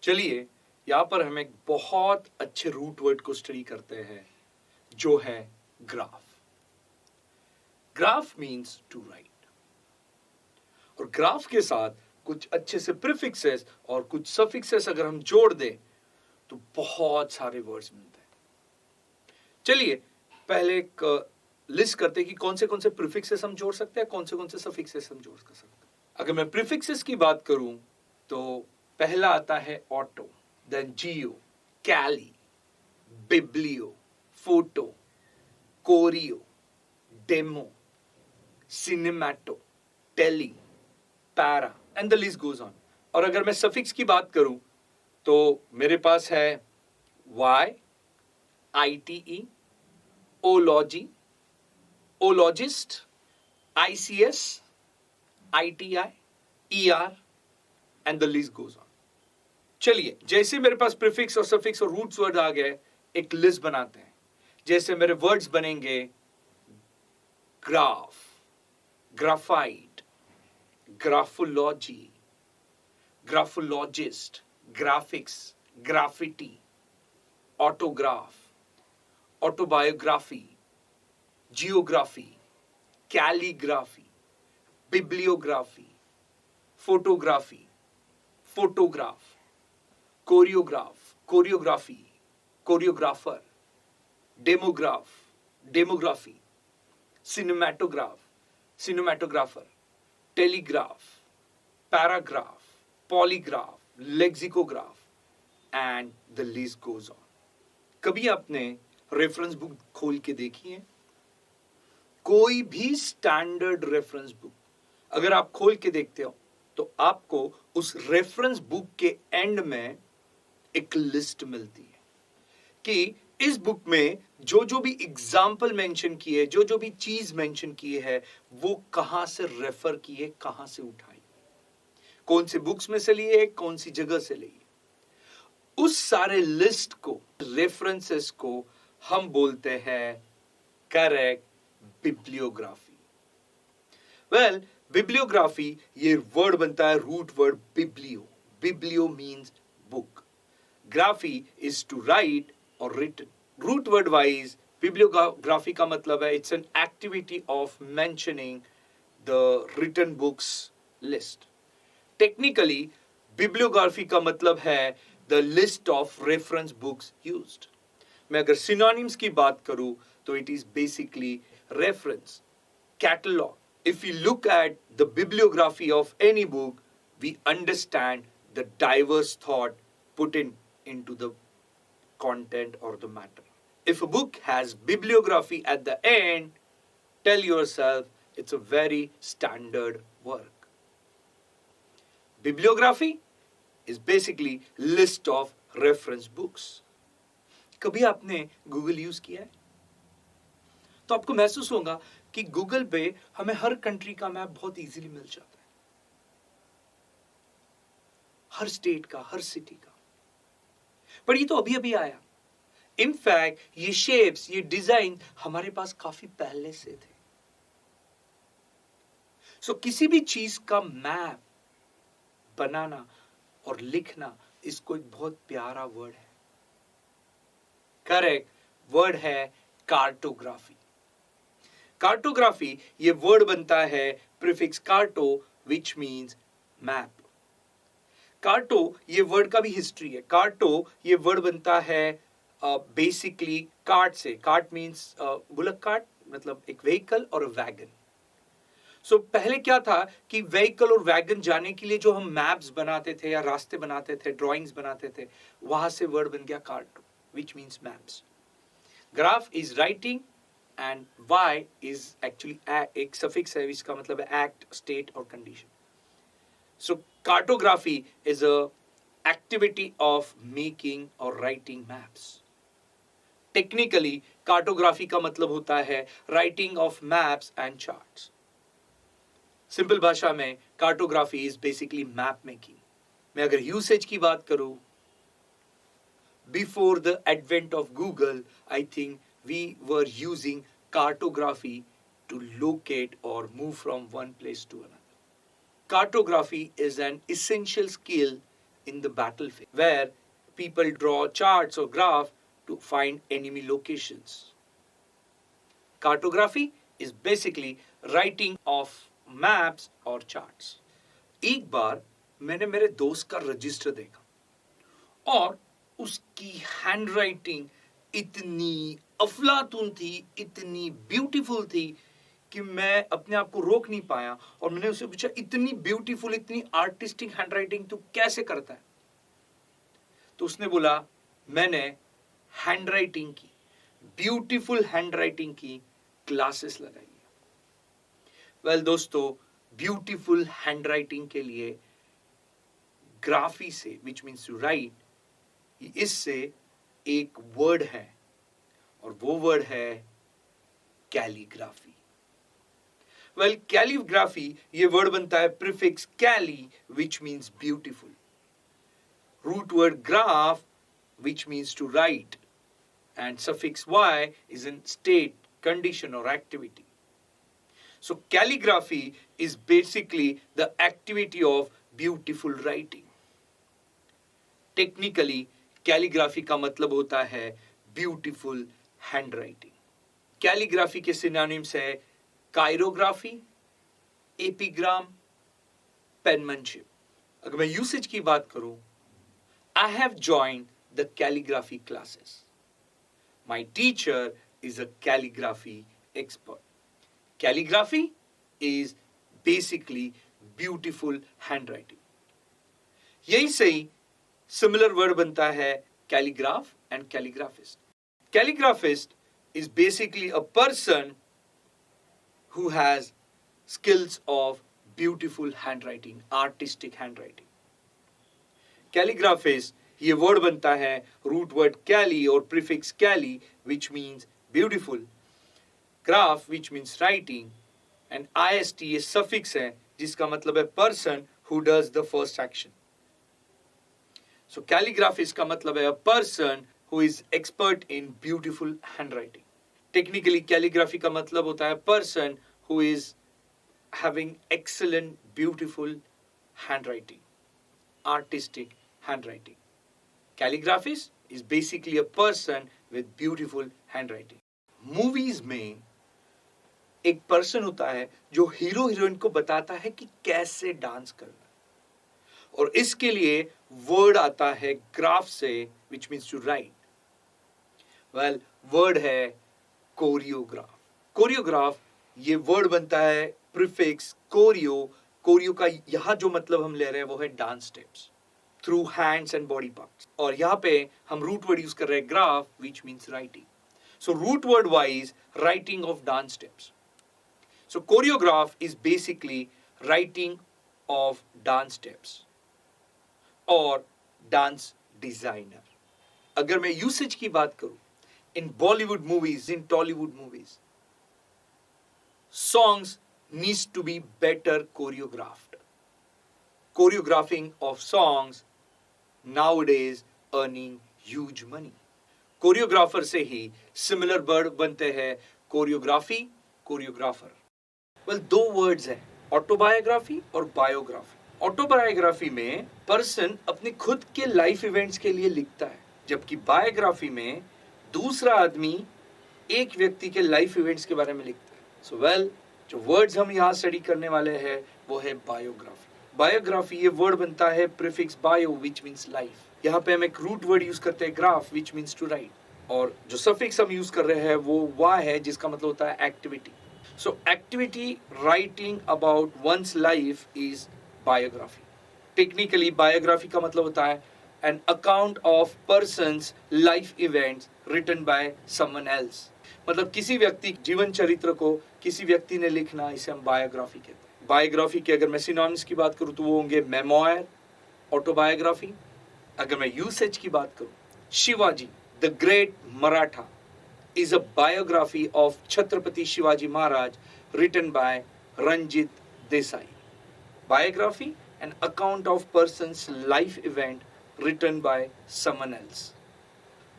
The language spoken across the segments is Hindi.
चलिए यहाँ पर हम एक बहुत अच्छे रूट वर्ड को स्टडी करते हैं जो है graph. Graph means to write, और ग्राफ के साथ कुछ अच्छे से प्रीफिक्सेस और कुछ सफिक्सेस अगर हम जोड़ दें तो बहुत सारे वर्ड्स मिलते हैं। चलिए पहले एक लिस्ट करते हैं कि कौन से प्रीफिक्सेस हम जोड़ सकते हैं, कौन से सफिक्सेस हम जोड़ सकते हैं। अगर मैं प्रीफिक्सेस की बात करूं तो पहला आता है auto, then geo, calli, biblio, photo, choreo, demo, cinemato, tele, para and the list goes on. और अगर मैं सफिक्स की बात करूं तो मेरे पास है Y, ITE, ology, ologist, ICS, ITI, ER and the list goes on. चलिए जैसे मेरे पास प्रीफिक्स और सफिक्स और रूट्स वर्ड आ गए, एक लिस्ट बनाते हैं। जैसे मेरे वर्ड्स बनेंगे graph, graphite, graphology, graphologist, graphics, graffiti, autograph, autobiography, geography, calligraphy, bibliography, photography, photograph, choreograph, choreography, choreographer, demograph, demography, cinematograph, cinematographer, telegraph, paragraph, polygraph, lexicograph and the list goes on. कभी आपने रेफरेंस बुक खोल के देखी है? कोई भी स्टैंडर्ड रेफरेंस बुक अगर आप खोल के देखते हो तो आपको उस रेफरेंस बुक के एंड में एक लिस्ट मिलती है कि इस बुक में जो जो भी एग्जाम्पल मेंशन किए, जो जो भी चीज मेंशन किए है, वो कहां से रेफर किए, कहां से उठाई, कौन से बुक्स में से लिए, कौन सी जगह से लिए। उस सारे लिस्ट को, रेफरेंसेस को हम बोलते हैं करेक्ट बिब्लियोग्राफी। वेल बिब्लियोग्राफी ये वर्ड बनता है root word biblio. Biblio means book, graphy is to write और written. Root word wise bibliography का मतलब है it's an activity of mentioning the written books list. Technically bibliography का मतलब है the list of reference books used. मैं अगर सिनोनिम्स की बात करूं तो it is basically reference, catalogue. If we look at the bibliography of any book, we understand the diverse thought put into the content or the matter. If a book has bibliography at the end, tell yourself it's a very standard work. Bibliography is basically list of reference books. कभी आपने Google यूज किया है? तो आपको महसूस होगा कि गूगल पे हमें हर कंट्री का मैप बहुत इजीली मिल जाता है, हर स्टेट का, हर सिटी का। पर ये तो अभी अभी आया। इनफैक्ट ये शेप्स, ये डिजाइन हमारे पास काफी पहले से थे। सो किसी भी चीज का मैप बनाना और लिखना, इसको एक बहुत प्यारा वर्ड है। करेक्ट वर्ड है कार्टोग्राफी। कार्टोग्राफी ये वर्ड बनता है प्रीफिक्स कार्टो विच मीन्स मैप। कार्टो ये वर्ड का भी हिस्ट्री है। कार्टो ये वर्ड बनता है बेसिकली कार्ट से। कार्ट मीन्स बुलक कार्ट, मतलब एक व्हीकल और वैगन। सो पहले क्या था कि व्हीकल और वैगन जाने के लिए जो हम मैप्स बनाते थे या रास्ते बनाते थे, ड्राइंग्स बनाते थे, वहां से वर्ड बन गया carto which means maps. Graph is writing and Y is actually एक suffix है, इसका मतलब है act, state और condition. So cartography is a activity of making or writing maps. Technically cartography का मतलब होता है writing of maps and charts. Simple भाषा में cartography is basically map making. मैं अगर usage की बात करूं, before the advent of Google, I think we were using cartography to locate or move from one place to another. Cartography is an essential skill in the battlefield, where people draw charts or graph to find enemy locations. Cartography is basically writing of maps or charts. एक बार मैंने मेरे दोस्त का रजिस्टर देखा और उसकी हैंडराइटिंग इतनी अफलातून थी, इतनी ब्यूटीफुल थी कि मैं अपने आप को रोक नहीं पाया और मैंने उससे पूछा, इतनी ब्यूटीफुल, इतनी आर्टिस्टिक हैंडराइटिंग तू कैसे करता है? तो उसने बोला, मैंने हैंडराइटिंग की, ब्यूटीफुल हैंडराइटिंग की क्लासेस लगाई है। वेल दोस्तों, ब्यूटीफुल हैंडराइटिंग के लिए ग्राफी से, विच मीन्स टू राइट, इससे एक वर्ड है और वो वर्ड है कैलीग्राफी। वेल कैलीग्राफी, ये वर्ड बनता है prefix calli which means beautiful, root word graph which means to write, and suffix y is in state, condition or activity. So calligraphy is basically the activity of beautiful writing. Technically calligraphy का मतलब होता है beautiful handwriting. Calligraphy के synonyms है chirography, epigram, penmanship. अगर मैं usage की बात करूं, I have joined the calligraphy classes. My teacher is a calligraphy expert. Calligraphy is basically beautiful handwriting. यही सही similar word बनता है calligraph and calligraphist. Calligraphist is basically a person who has skills of beautiful handwriting, artistic handwriting. Calligraphist, ये वर्ड बनता है रूट वर्ड कैली और prefix calli which means beautiful, graph which means writing, and IST ये सफिक्स है जिसका मतलब है person who does the first action. So calligraphist का मतलब है a person who is expert in beautiful handwriting. Technically calligraphy का मतलब होता है person who is having excellent beautiful handwriting, artistic handwriting. Calligraphist is basically a person with beautiful handwriting. Movies में एक पर्सन होता है जो हीरो हीरोइन को बताता है कि कैसे डांस करना है, और इसके लिए वर्ड आता है ग्राफ से which means to write. Well, word है कोरियोग्राफ. कोरियोग्राफ ये वर्ड बनता है प्रीफिक्स कोरियो. कोरियो का यहाँ जो मतलब हम ले रहे हैं वो है dance steps through hands and body parts, और यहाँ पे हम रूट वर्ड यूज कर रहे हैं graph which means writing. So root word wise writing of dance steps. So choreograph is basically writing of dance steps और डांस डिजाइनर. अगर मैं यूसेज की बात करूं, in Bollywood movies, in Tollywood movies, songs needs to be better choreographed. Choreographing of songs nowadays earning huge money. Choreographer से ही similar word बनते हैं choreography, choreographer. Well, दो words हैं, autobiography और biography. Autobiography में person अपने खुद के life events के लिए लिखता है, जबकि biography में दूसरा आदमी एक व्यक्ति के life events के बारे में लिखता है. So well, जो वर्ड्स हम यहाँ स्टडी करने वाले हैं वो है बायोग्राफी. बायोग्राफी ये वर्ड बनता है prefix bio which means life. यहाँ पे हम एक रूट वर्ड यूज करते हैं graph which means to write, और जो सफिक्स हम यूज कर रहे हैं वो वाह है जिसका मतलब होता है activity. So activity writing about one's life is biography. Technically biography का मतलब होता है an account of person's life events written by someone else. मतलब किसी व्यक्ति जीवन चरित्र को किसी व्यक्ति ने लिखना, इसे हम बायोग्राफी कहते हैं. बायोग्राफी के अगर मैं सिनोनिम्स की बात करूं तो वो होंगे मेमोयर, ऑटोबायोग्राफी. अगर मैं यूसेज की बात करूं, Shivaji the great Maratha is a biography of Chhatrapati Shivaji Maharaj written by Ranjit Desai. Biography an account of person's life event written by someone else.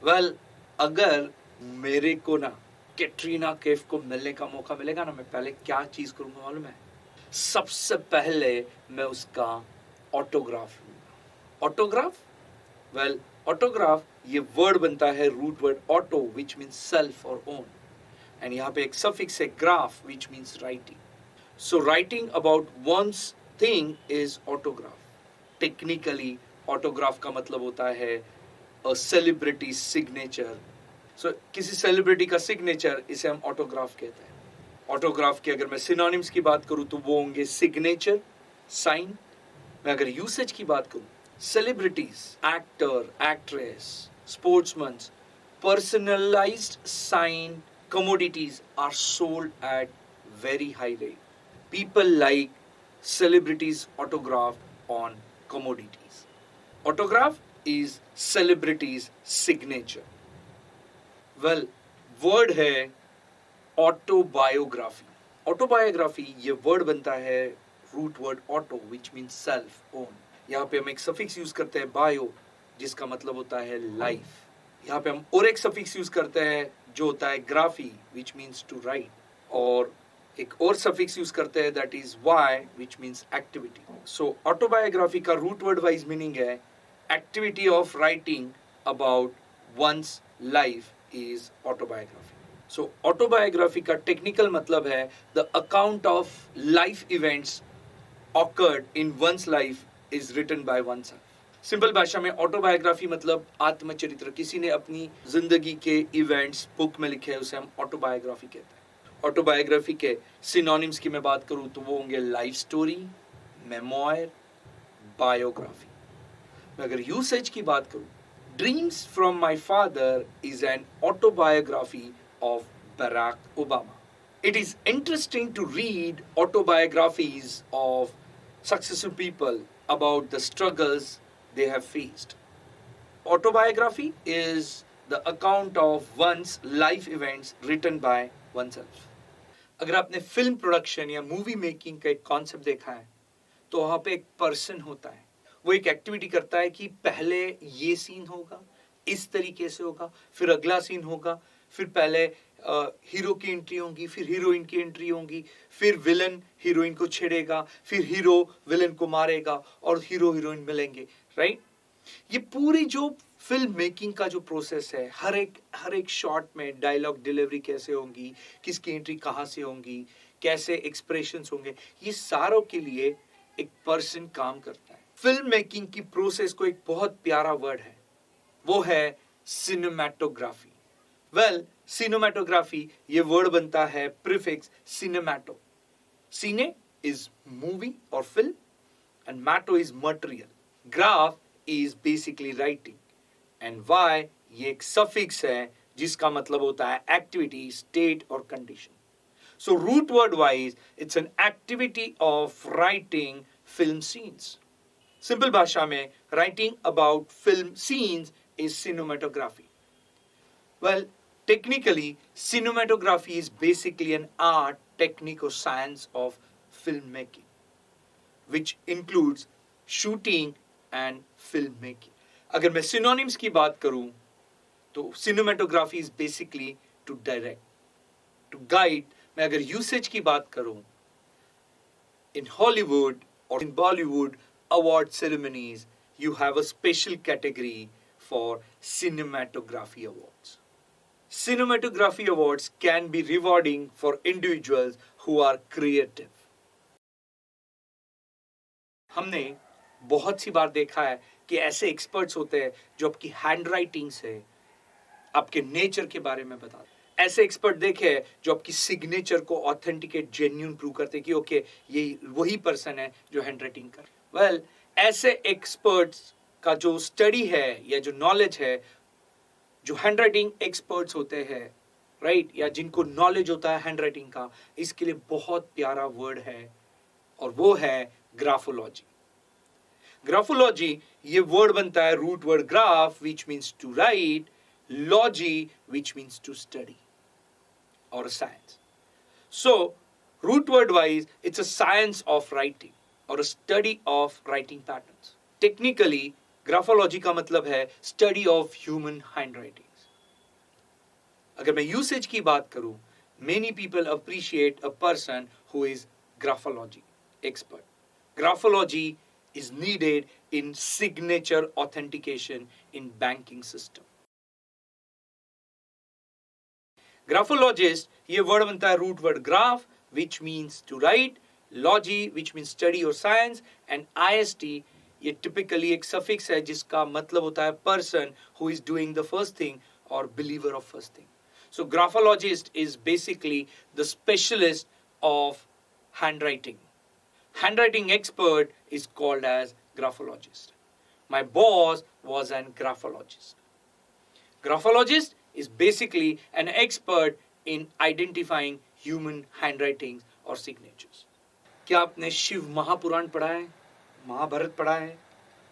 Well, अगर मेरे को ना कैटरीना कैफ को मिलने का मौका मिलेगा ना, मैं पहले क्या चीज करूंगा मालूम है? सबसे पहले मैं उसका ऑटोग्राफ लूंगा. ऑटोग्राफ, वेल ऑटोग्राफ ये वर्ड बनता है root word auto which means self और ओन, एंड यहाँ पे एक सफिक्स है graph which means writing. So writing about one's thing is autograph. Technically autograph का मतलब होता है अ सेलिब्रिटी सिग्नेचर. सो किसी सेलिब्रिटी का सिग्नेचर, इसे हम ऑटोग्राफ कहते हैं. ऑटोग्राफ के अगर मैं सिनोनिम्स की बात करूं तो वो होंगे सिग्नेचर, साइन. मैं अगर यूसेज की बात करूं, celebrities, actor, actress, sportsman, personalised sign commodities are sold at very high rate. People like celebrities autograph on commodities. Autograph is celebrities signature. Well, word है autobiography. Autobiography ये word बनता है root word auto which means self, own. यहाँ पे हम एक suffix use करते हैं bio जिसका मतलब होता है life. यहाँ पे हम और एक सफिक्स यूज करते हैं जो होता है graphy which means to write, और एक और सफिक्स यूज करते हैं that is Y which means activity. So autobiography का रूट वर्ड वाइज मीनिंग है activity of writing about one's life is autobiography. So autobiography का टेक्निकल मतलब है the account of life events occurred in one's life is written by oneself. Simple भाषा में ऑटोबायोग्राफी मतलब आत्मचरित्र. किसी ने अपनी जिंदगी के इवेंट्स बुक में लिखे हैं, उसे हम ऑटोबायोग्राफी कहते हैं. ऑटोबायोग्राफी के सिनोनिम्स की मैं बात करूं तो वो होंगे लाइफ स्टोरी, मेमोयर, बायोग्राफी. मैं अगर यूसेज की बात करूं, dreams from my father is an autobiography of Barack Obama. It is interesting to read autobiographies of successful people about the struggles they have faced. Autobiography is the account of one's life events written by oneself. अगर आपने फिल्म प्रोडक्शन या मूवी मेकिंग का एक कॉन्सेप्ट देखा है तो वहाँ पे एक पर्सन होता है, वो एक एक्टिविटी करता है कि पहले ये सीन होगा, इस तरीके से होगा, फिर अगला सीन होगा, फिर पहले हीरो की एंट्री होगी, फिर हीरोइन की एंट्री होगी, फिर विलन हीरोइन को छेड़ेगा, फिर हीरो विलन को मारेगा और हीरो हीरोइन मिलेंगे, राइट. ये पूरी जो फिल्म मेकिंग का जो प्रोसेस है, हर एक शॉट में डायलॉग डिलीवरी कैसे होंगी, किसकी एंट्री कहाँ से होंगी, कैसे एक्सप्रेशंस होंगे, ये सारों के लिए एक पर्सन काम करता है. फिल्म मेकिंग की प्रोसेस को एक बहुत प्यारा वर्ड है, वो है सिनेमैटोग्राफी. वेल, सिनेमैटोग्राफी ये वर्ड बनता है prefix cinemato. Cine is movie और film and mato is material. Graph is basically writing and Y ये एक सफिक्स है जिसका मतलब होता है एक्टिविटी, स्टेट और condition. So root word wise it's an activity of writing film scenes. Simple भाषा में writing about film scenes is cinematography. Well, technically, cinematography is basically an art, technique or science of filmmaking, which includes shooting and filmmaking. अगर मैं synonyms की बात करूं, तो cinematography is basically to direct, to guide. मैं अगर usage की बात करूं, in Hollywood or in Bollywood award ceremonies, you have a special category for cinematography awards. Cinematography awards can be rewarding for individuals who are creative. हमने बहुत सी बार देखा है कि ऐसे एक्सपर्ट्स होते हैं जो आपकी हैंडराइटिंग से आपके नेचर के बारे में बताते हैं. ऐसे एक्सपर्ट देखे हैं जो आपकी सिग्नेचर को ऑथेंटिकेट, जेन्युइन प्रूव करते हैं कि ओके ये वही पर्सन है जो हैंडराइटिंग कर. वेल, ऐसे एक्सपर्ट्स का जो स्टडी है या जो नॉलेज है, जो हैंडराइटिंग एक्सपर्ट्स होते हैं, राइट, या जिनको नॉलेज होता है हैंडराइटिंग का, इसके लिए बहुत प्यारा वर्ड है और वो है ग्राफोलॉजी. ग्राफोलॉजी ये वर्ड बनता है root word graph which means to write, logy which means to study और science. So root word wise it's a science of writing और a study of writing patterns. Technically graphology का मतलब है स्टडी ऑफ ह्यूमन हैंडराइटिंग्स. अगर मैं यूसेज की बात करूं, many people appreciate a person who is graphology expert. Graphology is needed in signature authentication in banking system. Graphologist, ये वर्ड बनता है root word graph which means to write, logy which means study or science, and IST ये typically एक suffix है जिसका मतलब होता है person who is doing the first thing or believer of first thing. So graphologist is basically the specialist of handwriting. Handwriting expert is called as graphologist. My boss was an graphologist. Graphologist is basically an expert in identifying human handwritings or signatures. क्या आपने शिव महापुराण पढ़ा है, महाभारत पढ़ा है?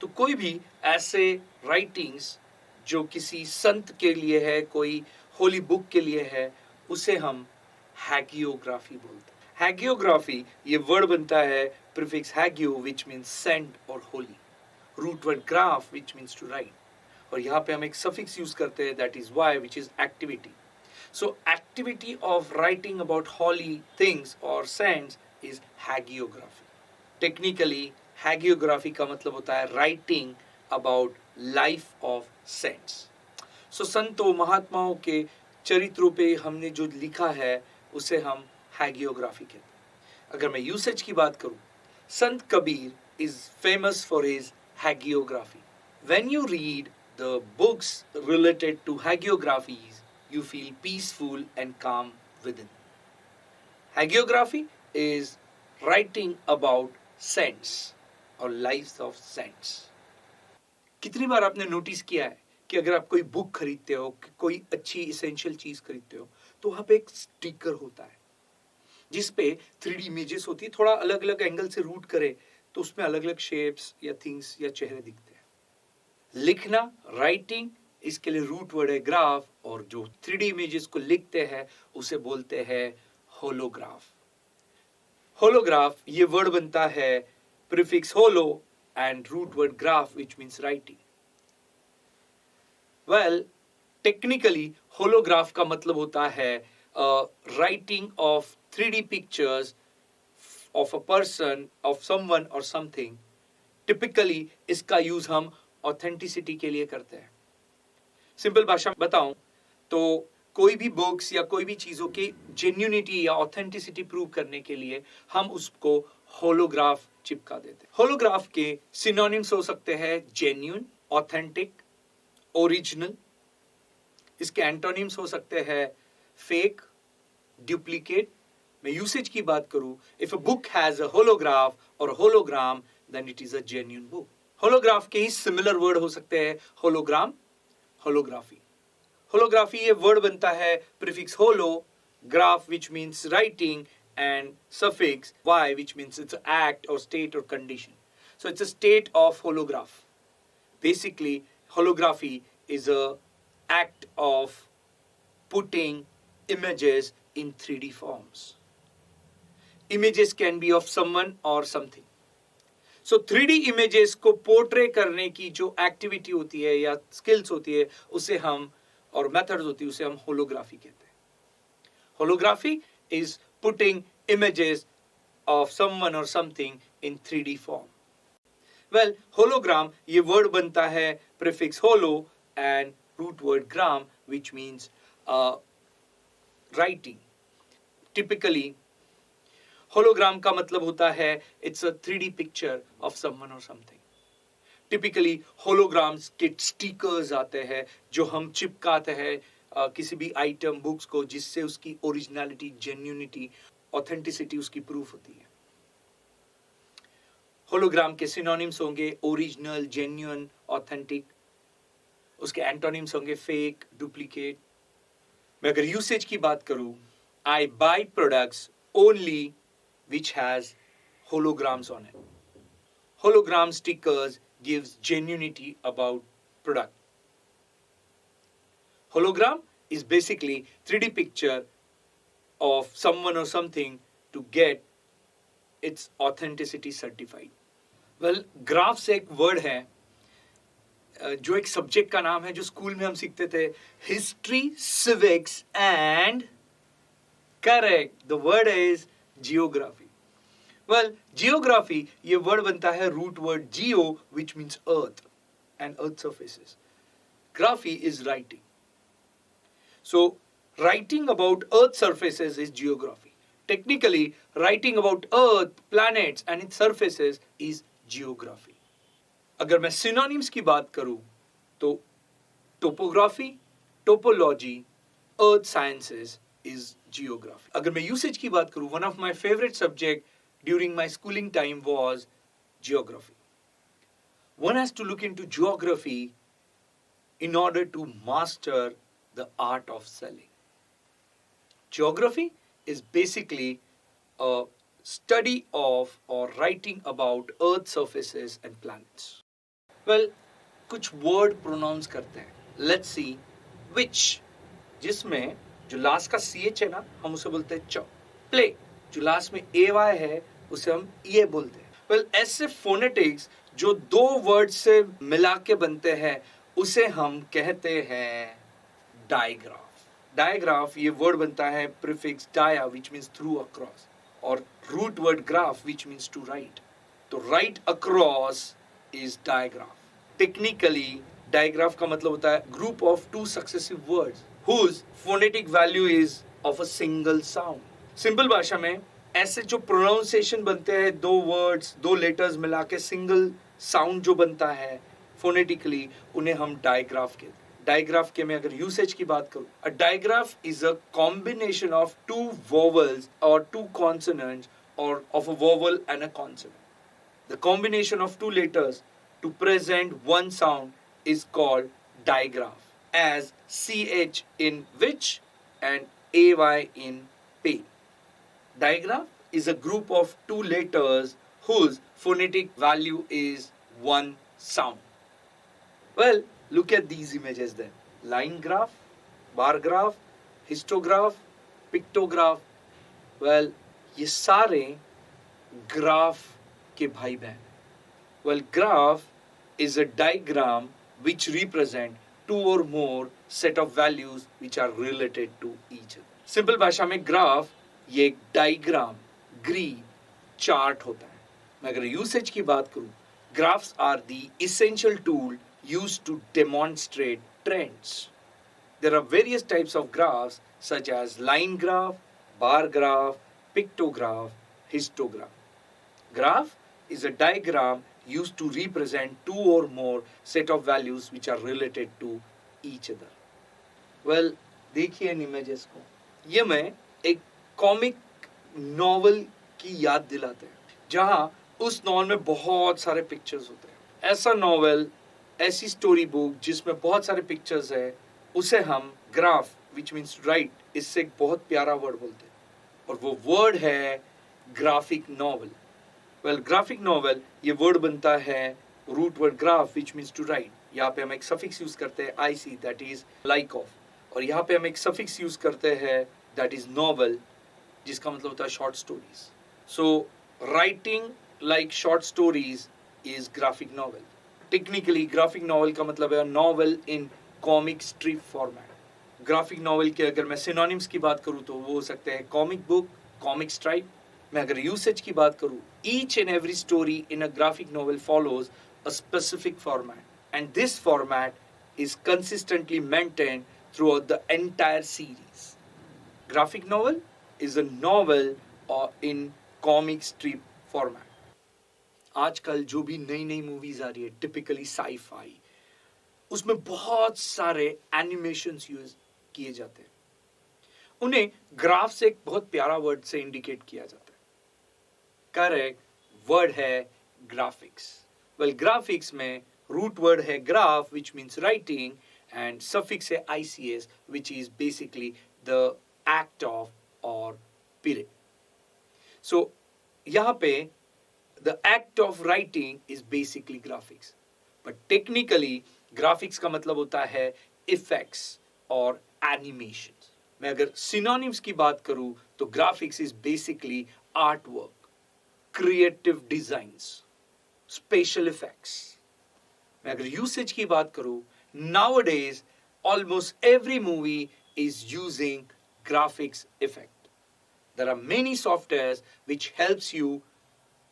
तो कोई भी ऐसे राइटिंग्स जो किसी संत के लिए है, कोई होली बुक के लिए है, उसे हम हैगियोग्राफी बोलते हैं. हैगियोग्राफी ये वर्ड बनता है prefix hagio which means sent or holy, root word graph which means to write, और यहाँ पे हम एक सफिक्स यूज करते हैं that is why which is activity. So activity of writing about holy things or saints is hagiography. Technically hagiography का मतलब होता है writing about life of saints. So संतों महात्माओं के चरित्रों पे हमने जो लिखा है उसे हम hagiography कहते हैं. अगर मैं यूसेज की बात करूं, संत Kabir is famous for his hagiography. When you read the books related to hagiographies, you feel peaceful and calm within. Hagiography is writing about saints or lives of saints. कितनी बार आपने नोटिस किया है कि अगर आप कोई बुक खरीदते हो, कोई अच्छी इसेंशियल चीज खरीदते हो, तो वहां पे एक स्टिकर होता है जिस पे 3D इमेजेस होती है. थोड़ा अलग अलग एंगल से रूट करे तो उसमें अलग अलग शेप्स या थिंग्स या चेहरे दिखते हैं. लिखना, राइटिंग, इसके लिए रूट वर्ड है ग्राफ, और जो 3D इमेजेस को लिखते हैं उसे बोलते हैं होलोग्राफ. होलोग्राफ ये वर्ड बनता है prefix holo and root word graph which means writing. Well, technically holograph का मतलब होता है writing of 3D pictures of a person, of someone or something. Typically इसका यूज हम ऑथेंटिसिटी के लिए करते हैं. सिंपल भाषा में बताऊं तो कोई भी बुक्स या कोई भी चीजों की जेन्युइनिटी या ऑथेंटिसिटी प्रूव करने के लिए हम उसको होलोग्राफ चिपका देते हैं. होलोग्राफ के सिनोनिम्स हो सकते हैं जेन्युइन, ऑथेंटिक, ओरिजिनल. इसके एंटोनिम्स हो सकते हैं फेक, डुप्लीकेट. मैं यूसेज की बात करूं, if a book has a holograph और hologram then it is a genuine book. Holograph के ही सिमिलर वर्ड हो सकते हैं होलोग्राम, होलोग्राफी. होलोग्राफी ये वर्ड बनता है prefix holo, graph which means writing, and suffix y which means it's an act or state or condition. So it's a state of holograph. Basically holography is a act of putting images in 3D forms. Images can be of someone or something. So 3D images को पोर्ट्रे करने की जो एक्टिविटी होती है या स्किल्स होती है उसे हम, और मेथड्स होती है, उसे हम होलोग्राफी कहते हैं. Holography is putting images of someone or something in 3D form. Well, hologram ये वर्ड बनता है prefix holo and root word gram which means writing. Typically hologram का मतलब होता है it's a 3D picture of someone or something. Typically holograms के stickers आते हैं जो हम चिपकाते हैं किसी भी आइटम, बुक्स को, जिससे उसकी ओरिजिनलिटी, जेन्युइनिटी, ऑथेंटिसिटी उसकी प्रूफ होती है. होलोग्राम के सिनोनिम्स होंगे ओरिजिनल, जेन्युइन, ऑथेंटिक. उसके एंटोनिम्स होंगे फेक, डुप्लीकेट. मैं अगर यूसेज की बात करूं, I buy products only which has holograms on it. Hologram stickers gives genuinity about product. Hologram is basically 3D picture of someone or something to get its authenticity certified. Well, graphs एक word है जो एक सब्जेक्ट का नाम है जो स्कूल में हम सीखते थे, history, civics and correct, the word is geography. Well geography ये वर्ड बनता है root word geo which means earth and earth surfaces. Graphy is writing. So writing about earth surfaces is geography. Technically, writing about earth, planets and its surfaces is geography. अगर मैं synonyms की बात करूं तो topography, topology, earth sciences is geography. अगर मैं usage की बात करूं, one of my favorite subject during my schooling time was geography. One has to look into geography in order to master the art of selling. Geography is basically a study of or writing about earth surfaces and planets. Well, कुछ word pronounce करते हैं. Let's see which, जिसमें जो last का ch है ना, हम उसे बोलते हैं च. Play, जो last में ay है, उसे हम ये बोलते हैं. Well, ऐसे phonetics जो दो words से मिला के बनते हैं, उसे हम कहते हैं डायग्राफ. डायग्राफ ये वर्ड बनता है prefix dia which means through across और root word graph which means to write. तो write across is digraph. Technically digraph का मतलब होता है group of two successive words whose phonetic value is of a single sound. Simple भाषा में ऐसे जो प्रोनाउंसिएशन बनते हैं दो वर्ड्स दो लेटर्स मिला के सिंगल साउंड जो बनता है फोनेटिकली उन्हें हम डायग्राफ कहते हैं. डायग्राफ के मैं अगर यूसेज की बात करूं, a digraph is a combination of two vowels और टू कॉन्सोनेंट्स और of a vowel and a consonant. The combination of two letters to present one sound is called digraph as ch in which and ay in pay. Digraph is a group of two letters whose phonetic value is one sound. Well, look at these images then. Line graph, bar graph, histograph, pictograph. Well, ये सारे ग्राफ के भाई बहन. Well, graph is a diagram which represent two or more set of values which are related to each other. Simple भाषा में ग्राफ ये एक डायग्राम ग्रीड चार्ट होता है. मैं अगर यूसेज की बात करूं, graphs are the essential tool used to demonstrate trends. There are various types of graphs such as line graph, bar graph, pictograph, histograph. Graph is a diagram used to represent two or more set of values which are related to each other. Well, देखिए इन images को. ये मैं एक कॉमिक नॉवल की याद दिलाते हैं जहां उस नॉवल में बहुत सारे पिक्चर्स होते हैं. ऐसा नॉवल ऐसी स्टोरी बुक जिसमें बहुत सारे पिक्चर्स है उसे हम ग्राफ विच मीन्स राइट इससे एक बहुत प्यारा वर्ड बोलते हैं और वो वर्ड है graphic novel. Well graphic novel ये वर्ड बनता है root word graph which means to write. यहाँ पे हम एक सफिक्स यूज करते हैं IC that is like of और यहाँ पे हम एक सफिक्स यूज करते हैं दैट इज नॉवल जिसका मतलब होता है short stories. So writing like short stories is graphic novel. Technically graphic novel का मतलब है novel in comic strip format. Graphic novel के अगर मैं सिनोनिम्स की बात करूं तो वो हो सकते हैं कॉमिक बुक, कॉमिक स्ट्राइप. मैं अगर यूसेज की बात करूं, each and every story in a graphic novel follows a specific format and this format is consistently maintained through out the entire series. Graphic novel is a novel in comic strip format. आजकल जो भी नई नई मूवीज आ रही है टिपिकली साई-फाई, उसमें बहुत सारे एनिमेशंस यूज किए जाते हैं. उन्हें ग्राफ से एक बहुत प्यारा वर्ड से इंडिकेट किया जाता है. करेक्ट वर्ड है ग्राफिक्स. वेल ग्राफिक्स में रूट वर्ड है graph which means writing and suffix है ICS which is basically the act of और पीरियड. सो यहाँ पे the act of writing is basically graphics. But technically graphics का मतलब होता है effects और animations. मैं अगर synonyms की बात करूं तो graphics is basically artwork, creative designs, special effects. मैं अगर usage की बात करूं, nowadays almost every movie is using graphics effect. There are many softwares which helps you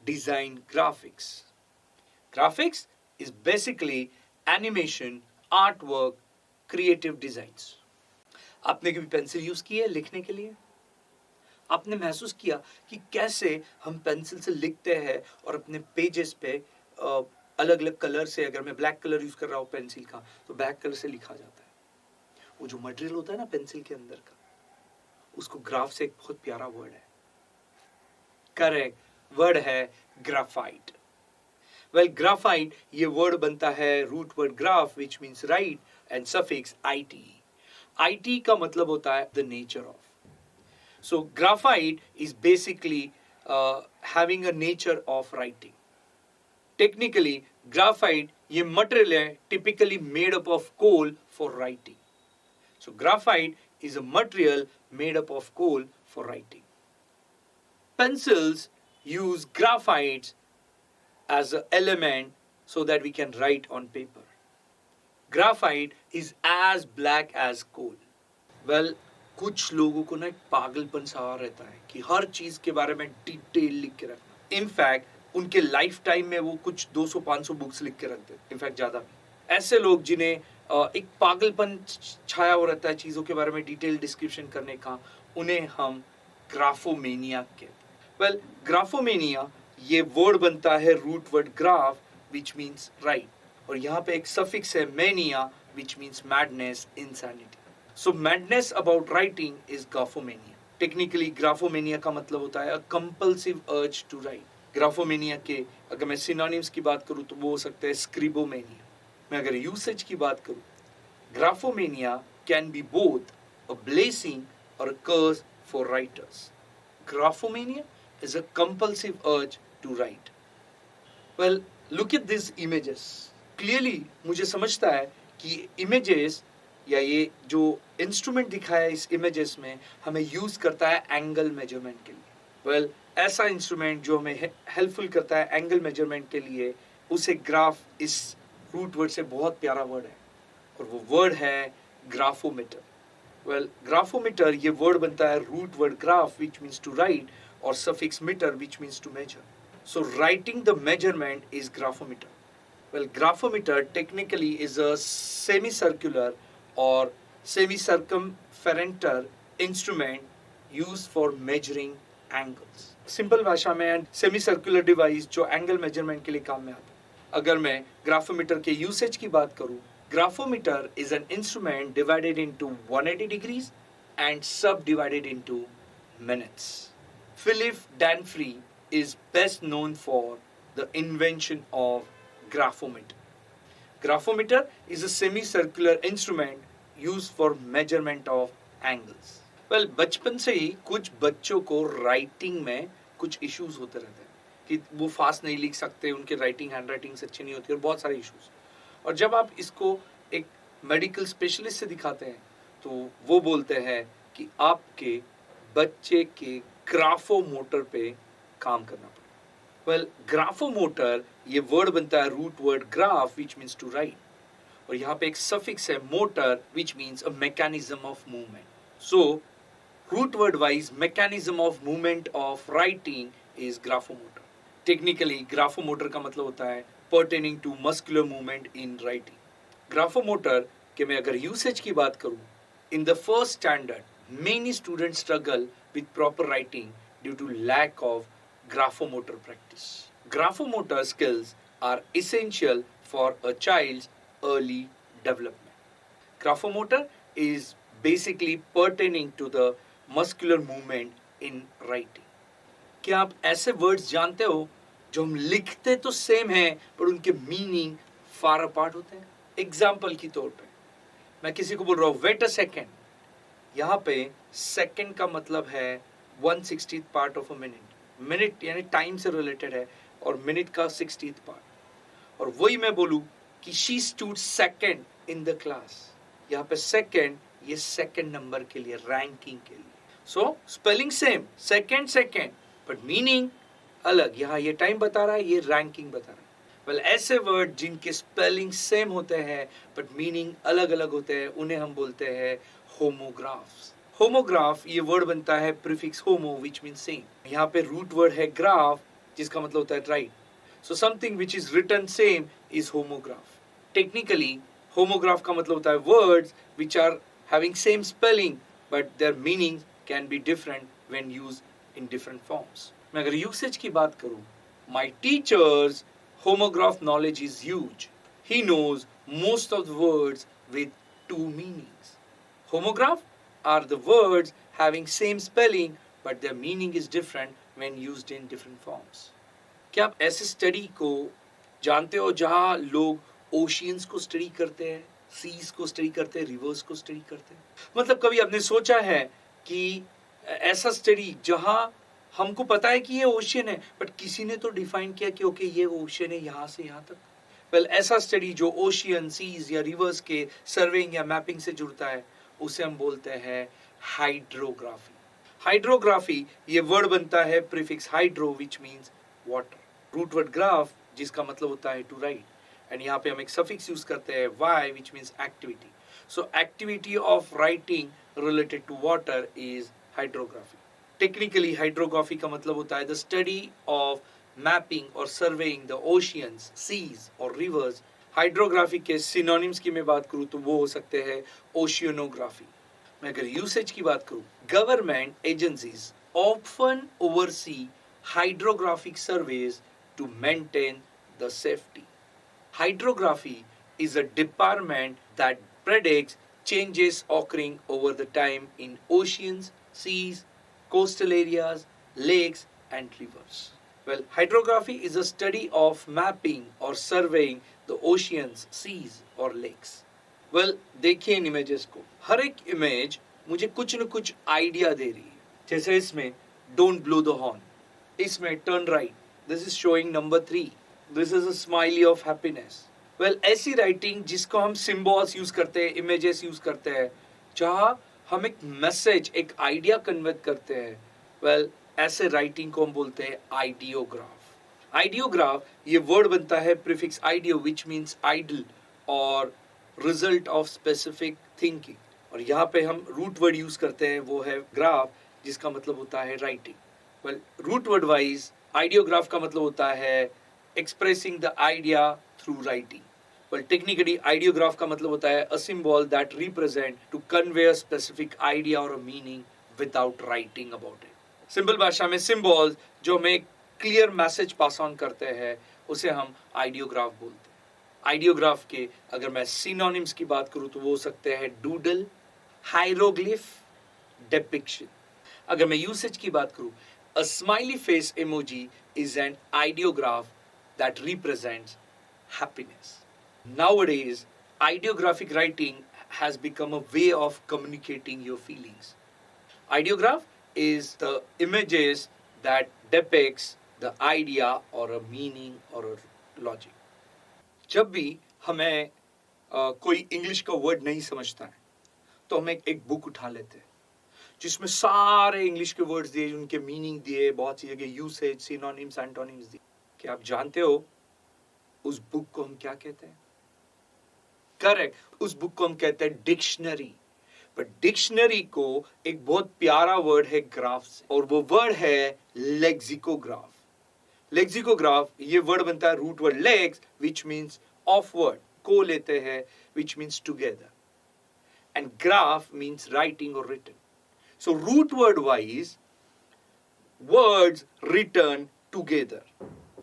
design graphics. Graphics is basically animation, artwork, creative designs. आपने कभी पेंसिल यूज की है लिखने के लिए? आपने महसूस किया कि कैसे हम पेंसिल से लिखते हैं और अपने पेजेस पे अलग अलग कलर से, अगर मैं ब्लैक कलर यूज कर रहा हूँ पेंसिल का, तो ब्लैक कलर से लिखा जाता है। वो जो मटेरियल होता है ना पेंसिल के अंदर का, उसको ग्राफ से एक बहुत प्यारा वर्ड है, करेक्ट वर्ड है ग्राफाइट। वेल ग्राफाइट ये वर्ड बनता है root word graph which means write and suffix IT। IT का मतलब होता है the nature of. So graphite is basically having a nature of writing. Technically, graphite ये material है typically made up of coal for writing. So graphite is a material made up of coal for writing. Pencils use graphite as an element so that we can write on paper. Graphite is as black as coal. Well, कुछ लोगों को ना एक पागलपन सा रहता है कि हर चीज के बारे में डिटेल लिख के रखना। इनफैक्ट उनके लाइफ टाइम में वो कुछ 200-500 बुक्स लिख के रखते हैं, इनफैक्ट ज्यादा भी। ऐसे लोग जिन्हें एक पागलपन छाया हो रहता है चीजों के बारे में डिटेल डिस्क्रिप्शन करने का, उन्हें हम ग्राफोमेनिया कहते हैं। वेल ग्राफोमेनिया ये वर्ड बनता है root word graph which means write, और यहाँ पे एक सफिक्स है mania which means madness, insanity. So madness about writing is graphomania. Technically graphomania का मतलब होता है a compulsive urge to write. Graphomania के अगर मैं synonyms की बात करूँ तो वो हो सकते हैं scribomania. मैं अगर usage की बात करूँ, graphomania can be both a blessing or a curse for writers. Graphomania is a compulsive urge to write. Well, look at these images. Clearly मुझे समझता है कि images या ये जो इंस्ट्रूमेंट दिखा है इस इमेजेस में हमें यूज करता है एंगल मेजरमेंट के लिए। वेल ऐसा इंस्ट्रूमेंट जो हमें हेल्पफुल करता है एंगल मेजरमेंट के लिए, उसे ग्राफ इस रूट वर्ड से बहुत प्यारा वर्ड है, और वो वर्ड है ग्राफोमीटर। वेल ग्राफोमीटर ये वर्ड बनता है root word graph which means to write और suffix meter which means to measure. So writing the measurement is graphometer. Well graphometer technically is a semi circular or semi-circumferential instrument used for measuring angles. Simple भाषा में सेमी सर्कुलर डिवाइस जो एंगल मेजरमेंट के लिए काम में आता है। अगर मैं ग्राफोमीटर के यूसेज की बात करूं, graphometer is an instrument divided into 180 degrees and sub divided into minutes. Philippe Danfrie is best known for the invention of graphometer. Graphometer is a semi-circular instrument used for measurement of angles. Well, बचपन से ही कुछ बच्चों को राइटिंग में कुछ इश्यूज होते रहते हैं कि वो फास्ट नहीं लिख सकते, उनके राइटिंग हैंड राइटिंग अच्छी नहीं होती और बहुत सारे इश्यूज। और जब आप इसको एक मेडिकल स्पेशलिस्ट से दिखाते हैं तो वो बोलते हैं कि आपके बच्चे के ग्राफोमोटर पे काम करना पड़ेगा। वेल ग्राफोमोटर ये वर्ड बनता है root word graph which means to write, और यहाँ पे एक सफिक्स है motor which means a mechanism of movement. So root word wise mechanism of movement of writing is graphomotor. Technically graphomotor का मतलब होता है pertaining to muscular movement in writing. Graphomotor के मैं अगर यूसेज की बात करूं, in the first standard many students struggle with proper writing due to lack of graphomotor practice. Graphomotor skills are essential for a child's early development. Graphomotor is basically pertaining to the muscular movement in writing. क्या आप ऐसे words जानते हो जो हम लिखते तो सेम हैं पर उनके मीनिंग फार अपार्ट होते हैं? एग्जाम्पल की तौर पे मैं किसी को बोल रहा हूँ वेट अ सेकेंड, यहाँ पे सेकेंड का मतलब है 1/60th part of a minute. Minute यानी टाइम से रिलेटेड है और मिनट का 60th पार्ट. और वही मैं बोलूं कि she stood second in the class, यहाँ पे सेकंड ये सेकंड नंबर के लिए, रैंकिंग के लिए. So spelling same, second second, but meaning अलग. यहाँ ये टाइम बता रहा है, ये रैंकिंग बता रहा है. वेल ऐसे वर्ड जिनके स्पेलिंग सेम होते हैं बट मीनिंग अलग अलग होते हैं उन्हें हम बोलते हैं होमोग्राफ्स. होमोग्राफ ये वर्ड बनता है prefix homo which means same. यहाँ पे रूट वर्ड है ग्राफ जिसका मतलब होता है write. So something which is written same is homograph. Technically homograph का मतलब होता है words which are having same spelling but their meaning can be different when used in different forms. मैं अगर यूसेज की बात करूं, my teachers homograph knowledge is huge. He knows most of the words with two meanings. Homograph are the words having same spelling but their meaning is different when used in different forms. क्या आप ऐसे स्टडी को जानते हो जहां लोग ओशियंस को स्टडी करते हैं, सीज को स्टडी करते हैं, रिवर्स को स्टडी करते हैं? मतलब कभी आपने सोचा है कि ऐसा स्टडी जहां हमको पता है कि ये ओशियन है बट किसी ने तो डिफाइन किया कि ओके ये ओशियन है यहां से यहां तक. वेल ऐसा स्टडी जो ओशियन, सीज या रिवर्स के सर्वेइंग या मैपिंग से जुड़ता है उसे हम बोलते हैं हाइड्रोग्राफी. हाइड्रोग्राफी ये वर्ड बनता है prefix hydro which means water. Root word graph जिसका मतलब होता है टू राइट एंड यहाँ पे हम एक सफिक्स यूज करते हैं Y which means activity. So activity of writing related to water is hydrography. Technically hydrography का मतलब होता है द स्टडी ऑफ मैपिंग और सर्वेइंग द ओशियंस, सीज और रिवर्स. हाइड्रोग्राफी के सिनोनिम्स की मैं बात करूं तो वो हो सकते हैं ओशियनोग्राफी. मैं अगर यूसेज की बात करूं, government agencies often oversee hydrographic surveys to maintain the safety. Hydrography is a department that predicts changes occurring over the time in oceans, seas, coastal areas, lakes and rivers. Well, hydrography is a study of mapping or surveying the oceans, seas or lakes. Well, देखिए इन images को. हर एक image मुझे कुछ न कुछ idea दे रही है. जैसे इसमें don't blow the horn. इसमें turn right. This is showing number 3. This is a smiley of happiness. Well, ऐसी राइटिंग जिसको हम सिम्बॉल्स यूज करते हैं, इमेजेस यूज करते हैं, जहां हम एक मैसेज, एक आइडिया कन्वर्ट करते हैं. वेल, ऐसे राइटिंग को हम बोलते हैं आइडियोग्राफ. आइडियोग्राफ ये वर्ड बनता है prefix ideo which means idol और रिजल्ट ऑफ स्पेसिफिक थिंकिंग. और यहाँ पे हम रूट वर्ड यूज करते हैं, वो है ग्राफ जिसका मतलब होता है writing. Well, root word wise ideograph का मतलब होता है expressing the idea through writing. Well, technically, ideograph का मतलब होता है a symbol that represent to convey a specific idea or a meaning without writing about it. Simple भाषा में symbols जो हमें clear message pass on करते हैं उसे हम ideograph बोलते हैं. Ideograph के अगर मैं synonyms की बात करूँ तो वो हो सकते हैं doodle, hieroglyph, depiction. अगर मैं usage की बात करूँ, a smiley face emoji is an ideograph that represents happiness. Nowadays, ideographic writing has become a way of communicating your feelings. Ideograph is the images that depicts the idea or a meaning or a logic. जब भी हमें कोई इंग्लिश का वर्ड नहीं समझता है तो हम एक बुक उठा लेते हैं जिसमें सारे इंग्लिश के वर्ड्स दिए, उनके मीनिंग दिए, बहुत सी जगह यूसेज, सिनोनिम्स, एंटोनिम्स दिए. क्या आप जानते हो उस बुक को हम क्या कहते हैं? करेक्ट, उस बुक को हम कहते हैं डिक्शनरी. बट डिक्शनरी को एक बहुत प्यारा वर्ड है ग्राफ से, और वो वर्ड है लेक्सिकोग्राफ. लेक्सिकोग्राफ ये वर्ड बनता है root word lex which means of word, को लेते हैं which means together, and graph means writing और written. So root word wise words written together.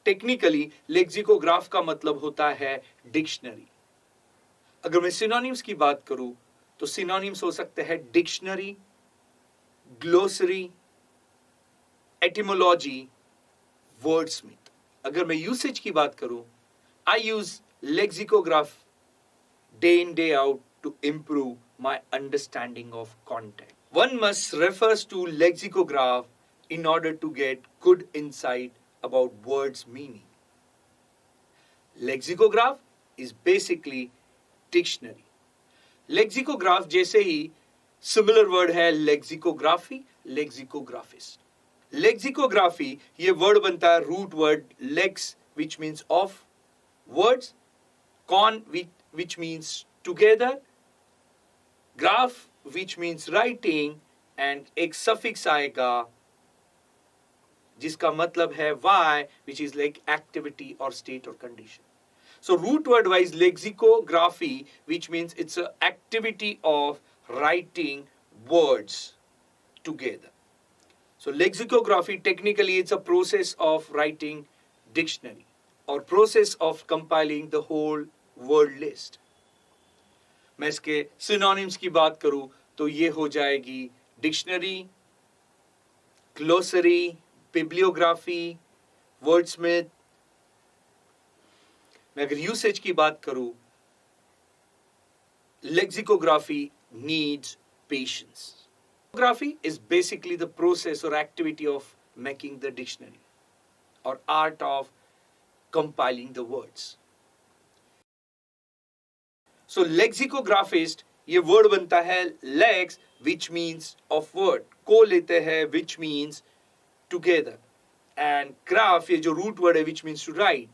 Technically lexicograph का मतलब होता है डिक्शनरी. अगर मैं सिनोनिम्स की बात करूं तो सिनोनिम्स हो सकते हैं डिक्शनरी, ग्लोसरी, एटिमोलॉजी, वर्डस्मिथ. अगर मैं यूसेज की बात करूं, I use lexicograph day in day out to improve my understanding of context. One must refers to lexicograph in order to get good insight about words meaning. Lexicograph is basically dictionary. Lexicograph जैसे ही similar word है lexicography, lexicographist. Lexicography ये word बनता है root word lex which means of, words, con which means together, graph which means writing, and एक suffix आएगा जिसका मतलब है why, which is like activity or state or condition. So root word wise lexicography, which means it's an activity of writing words together. So lexicography, technically it's a process of writing dictionary or process of compiling the whole word list. मैं इसके synonyms की बात करूं तो ये हो जाएगी डिक्शनरी, ग्लोसरी, बिब्लियोग्राफी, वर्डस्मिथ. मैं अगर यूसेज की बात करूं, lexicography needs patience. Lexicography is basically the process or activity of making the dictionary or art of compiling the words. So lexicographist, ये word बनता है lex, which means of word, को लेते हैं which means together, and graph, ये जो root word है which means to write,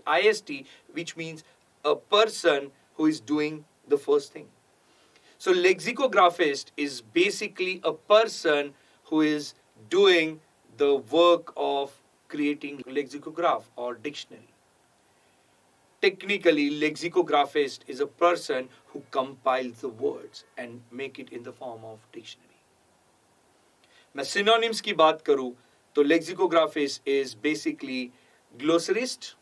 ist, which means a person who is doing the first thing. So lexicographist is basically a person who is doing the work of creating lexicograph or dictionary. Technically, lexicographist is a person who compiles the words and make it in the form of dictionary. मैं synonyms की बात करूं तो lexicographist is basically glossarist,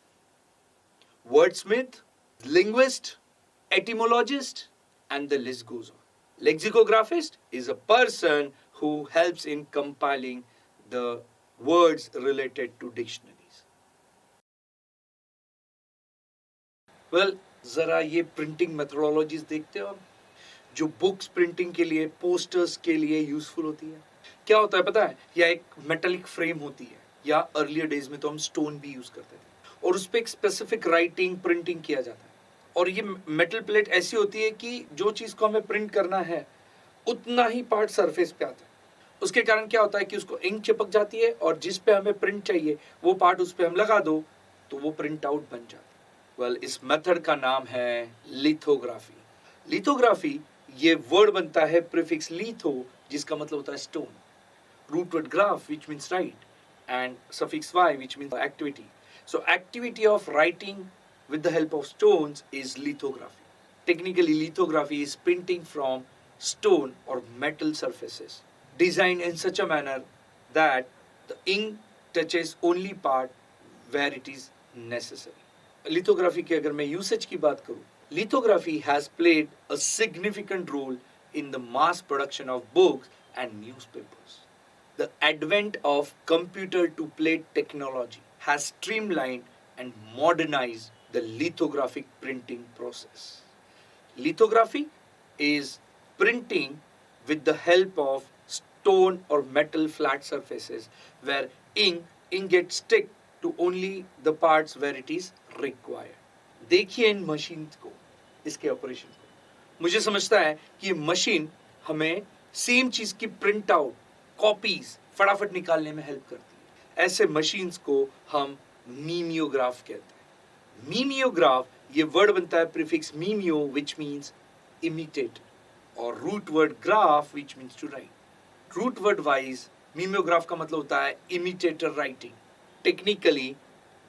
wordsmith, linguist, etymologist, and the list goes on. Lexicographist is a person who helps in compiling the words related to dictionaries. Well, जरा ये प्रिंटिंग मेथोडोलॉजीज देखते हो आप, जो बुक्स प्रिंटिंग के लिए, पोस्टर्स के लिए यूजफुल होती है. क्या होता है पता है, या एक मेटालिक फ्रेम होती है, या अर्लियर डेज में तो हम स्टोन भी यूज करते थे, और उस पर एक स्पेसिफिक राइटिंग प्रिंटिंग किया जाता है. और ये मेटल प्लेट ऐसी होती है कि जो चीज को हमें प्रिंट करना है उतना ही पार्ट सरफेस पे आता है. उसके कारण क्या होता है कि उसको इंक चिपक जाती है, और जिस पे हमें प्रिंट चाहिए वो पार्ट उस पे हम लगा दो तो वो प्रिंट आउट बन जाता है. वेल, इस मेथड का नाम है लिथोग्राफी. लिथोग्राफी, ये वर्ड बनता है प्रीफिक्स लिथो, जिसका मतलब होता है stone, root word graph which means write, and suffix Y which means activity. So activity of writing with the help of stones is lithography. Technically, lithography is printing from stone or metal surfaces designed in such a manner that the ink touches only part where it is necessary. Lithography के अगर मैं usage की बात करूँ, lithography has played a significant role in the mass production of books and newspapers. The advent of computer to plate technology has streamlined and modernized the lithographic printing process. Lithography is printing with the help of stone or metal flat surfaces where ink gets stick to only the parts where it is required. देखिए इन मशीन को, इसके ऑपरेशन को. मुझे समझता है कि ये मशीन हमें सेम चीज की प्रिंट आउट, कॉपीज फटाफट निकालने में हेल्प करती है. ऐसे मशीन्स को हम मीमियोग्राफ कहते हैं. मीमियोग्राफ, ये वर्ड बनता है prefix mimeo which means imitate, और root word graph which means to write. Root word wise mimeograph का मतलब होता है इमिटेटर राइटिंग. टेक्निकली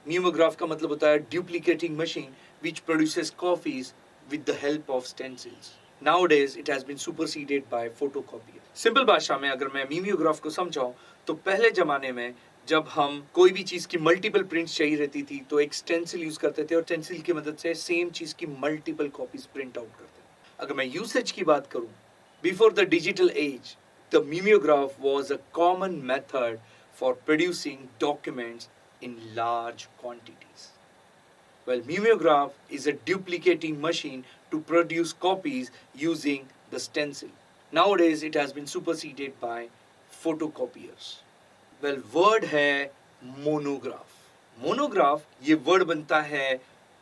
मीमियोग्राफ का मतलब होता है duplicating machine which produces copies with the help of stencils. Nowadays it has been superseded by photocopier. Simple भाषा में अगर मैं मीमियोग्राफ को समझाऊं तो पहले जमाने में जब हम कोई भी चीज की मल्टीपल प्रिंट्स चाहिए रहती थी तो एक स्टेंसिल यूज करते थे, और स्टेंसिल की मदद से सेम चीज की मल्टीपल कॉपीज प्रिंट आउट करते थे. अगर मैं यूसेज की बात करूं, before the digital age the mimeograph was a common method for producing documents in large quantities. Well, mimeograph is a duplicating machine to produce copies using the stencil. Nowadays, it has been superseded by photocopiers. Well, word है monograph. Monograph, ये word बनता है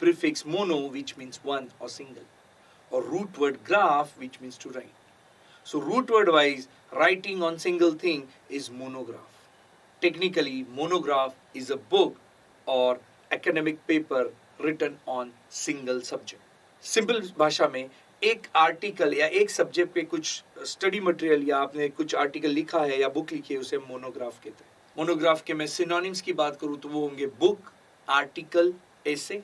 prefix mono, which means one or single, और root word graph, which means to write. So, root word wise, writing on single thing is monograph. Technically, monograph is a book or academic paper written on single subject. Simple भाषा में एक आर्टिकल या एक सब्जेक्ट पे कुछ स्टडी मटेरियल या आपने कुछ आर्टिकल लिखा है या बुक लिखी है, उसे मोनोग्राफ कहते हैं. मोनोग्राफ के मैं सिनोनिम्स की बात करूं तो वो होंगे बुक, आर्टिकल, एसे।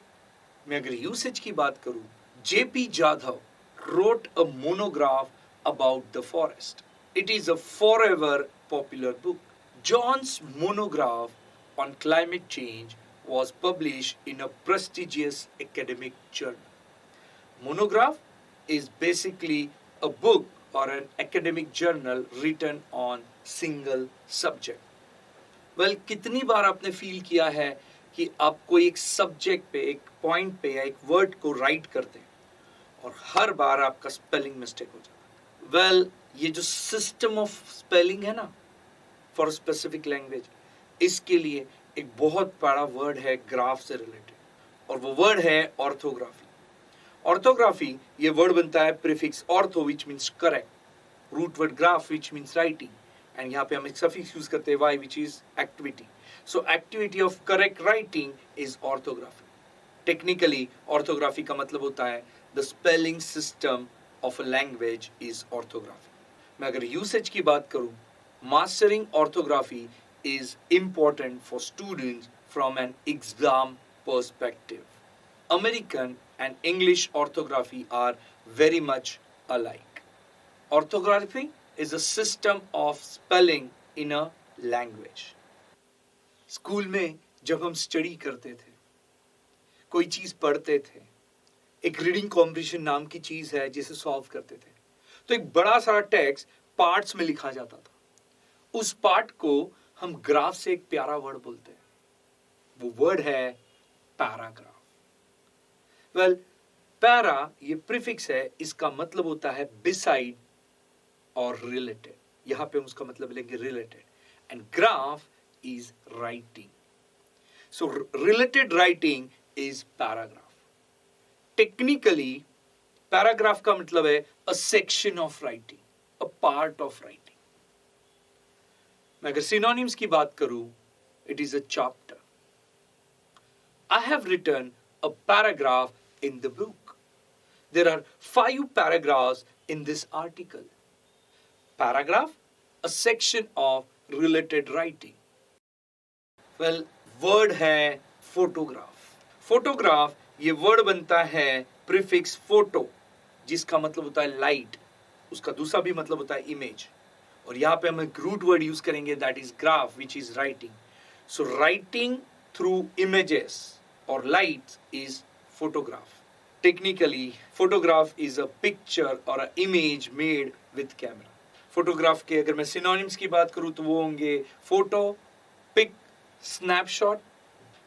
मैं अगर यूसेज की बात करूं, JP Jadhav wrote a monograph about the forest. It is a forever popular book. John's monograph on climate change was published in a prestigious academic journal. Monograph is basically a book or an academic journal written on single subject. Well, कितनी बार आपने फील किया है कि आप कोई एक सब्जेक्ट पे, एक पॉइंट पे या एक वर्ड को राइट करते हैं और हर बार आपका स्पेलिंग मिस्टेक हो जाता है। वेल, ये जो सिस्टम ऑफ स्पेलिंग है ना फॉर स्पेसिफिक लैंग्वेज, इसके लिए एक बहुत बड़ा वर्ड है ग्राफ से रिलेटेड, और वो वर्ड है ऑर्थोग्राफी। ऑर्थोग्राफी ये वर्ड बनता है prefix ortho which means correct, root word graph which means writing, and यहाँ पे हम एक सफिक्स यूज करते हैं Y which is activity. So activity of correct writing is orthography. Technically orthography का मतलब होता है the spelling system of a language is orthography. मैं अगर यूसेज की बात करूं, mastering orthography is important for students from an exam perspective. American and English orthography are very much alike. Orthography is a system of spelling in a language. School में जब हम स्टडी करते थे, कोई चीज पढ़ते थे, एक रीडिंग कॉम्प्रिहेंशन नाम की चीज है जिसे सॉल्व करते थे, तो एक बड़ा सारा टेक्स्ट पार्ट्स में लिखा जाता था। उस पार्ट को हम ग्राफ से एक प्यारा वर्ड बोलते हैं, वो वर्ड है पैराग्राफ। वेल, पैरा ये प्रीफिक्स है, इसका मतलब होता है बिसाइड और रिलेटेड। यहां पे हम उसका मतलब लेंगे related, and graph is writing. So related writing is paragraph. Technically paragraph का मतलब है a section of writing, a part of writing. मैं अगर सिनोनिम्स की बात करूं, it is a chapter. I have written a paragraph in the book. There are 5 paragraphs in this article. Paragraph, a section of related writing. Well, word है photograph. Photograph ये word बनता है prefix photo, जिसका मतलब होता है light. उसका दूसरा भी मतलब होता है image. और यहाँ पे हम एक root word use करेंगे, that is graph, which is writing. So writing through images or lights is photograph. Technically, photograph is a picture or an image made with camera. Photograph के अगर मैं synonyms की बात करूँ तो वो होंगे photo, pic, snapshot.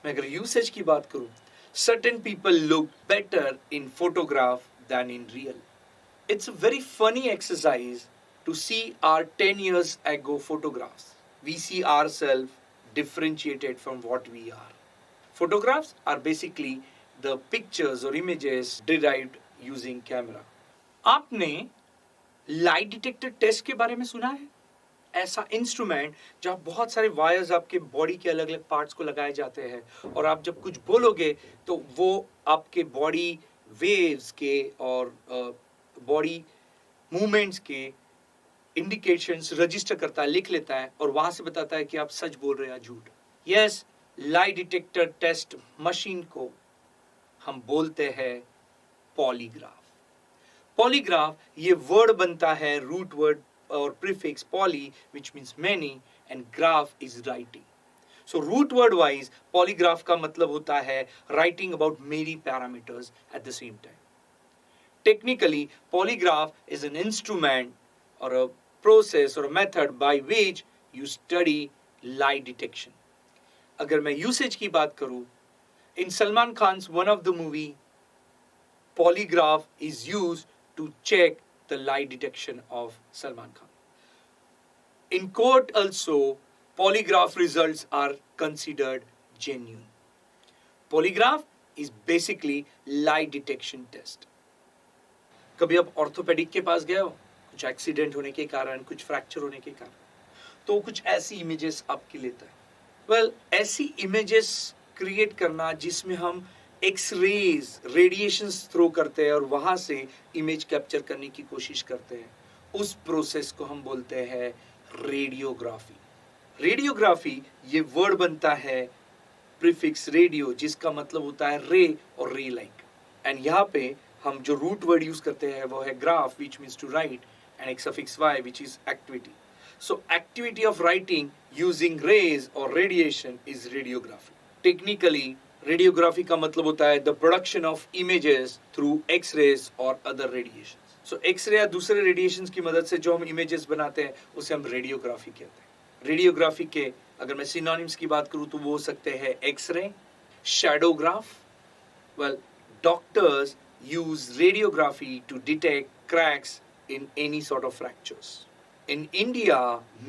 मैं अगर usage की बात करूँ, certain people look better in photograph than in real. It's a very funny exercise to see our 10 years ago photographs. We see ourselves differentiated from what we are. Photographs are basically the pictures or images derived using camera. आपने लाई डिटेक्टर टेस्ट के बारे में सुना है? ऐसा इंस्ट्रूमेंट जहाँ बहुत सारे वायर्स आपके बॉडी के अलग अलग पार्ट्स को लगाए जाते हैं, और आप जब कुछ बोलोगे तो वो आपके बॉडी वेव्स के और बॉडी मूवमेंट्स के इंडिकेशंस रजिस्टर करता है, लिख लेता है, और वहां से बताता है कि आप सच बोल रहे हैं या झूठ। Yes, lie detector test machine को हम बोलते हैं पॉलीग्राफ। पॉलीग्राफ ये वर्ड बनता है रूट वर्ड और prefix poly which means many, and graph is writing. So root word wise polygraph का मतलब होता है writing about many parameters at the same time. Technically polygraph is an instrument और अ प्रोसेस और method by which you study lie detection. अगर मैं यूसेज की बात करूं, in Salman Khan's one of the movie, polygraph is used to check the lie detection of Salman Khan. In court also, polygraph results are considered genuine. Polygraph is basically lie detection test. कभी आप ऑर्थोपेडिक के पास गए हो, कुछ एक्सीडेंट होने के कारण, कुछ फ्रैक्चर होने के कारण, तो कुछ ऐसी इमेजेस आपकी लेता है। वेल, ऐसी इमेजेस क्रिएट करना जिसमें हम एक्स-रेज, रेडिएशंस थ्रो करते हैं और वहां से इमेज कैप्चर करने की कोशिश करते हैं, उस प्रोसेस को हम बोलते हैं रेडियोग्राफी। रेडियोग्राफी ये वर्ड बनता है प्रीफिक्स रेडियो, जिसका मतलब होता है रे और रे लाइक। एंड यहाँ पे हम जो रूट वर्ड यूज करते हैं वो है graph, which means to write, and एक suffix Y which is activity. So activity of writing using rays और radiation is radiography. Technically radiography का मतलब होता है the production of images through X-rays और अदर रेडिएशन। सो एक्स-रे या दूसरे रेडिएशन की मदद से जो हम इमेजेस बनाते हैं उसे हम रेडियोग्राफी कहते हैं। रेडियोग्राफी के अगर मैं सिनोनिम्स की बात करूं तो वो हो सकते हैं X-ray, shadowgraph. Well, doctors use radiography to detect cracks in any sort of fractures. In India,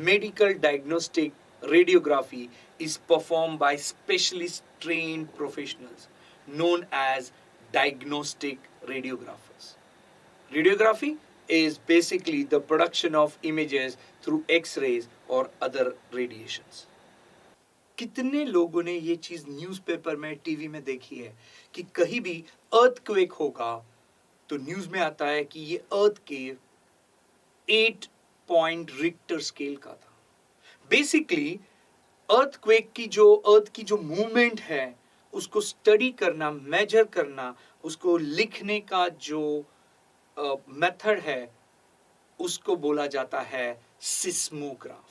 medical diagnostic radiography is performed by specialist trained professionals known as diagnostic radiographers. Radiography is basically the production of images through X-rays or other radiations. कितने लोगों ने ये चीज न्यूज़पेपर में, टीवी में देखी है कि कहीं भी अर्थक्वेक होगा तो न्यूज में आता है कि ये अर्थ के 8 पॉइंट रिक्टर स्केल का था। बेसिकली अर्थक्वेक की जो मूवमेंट है उसको स्टडी करना, मेजर करना, उसको लिखने का जो मेथड है उसको बोला जाता है सिस्मोग्राफ।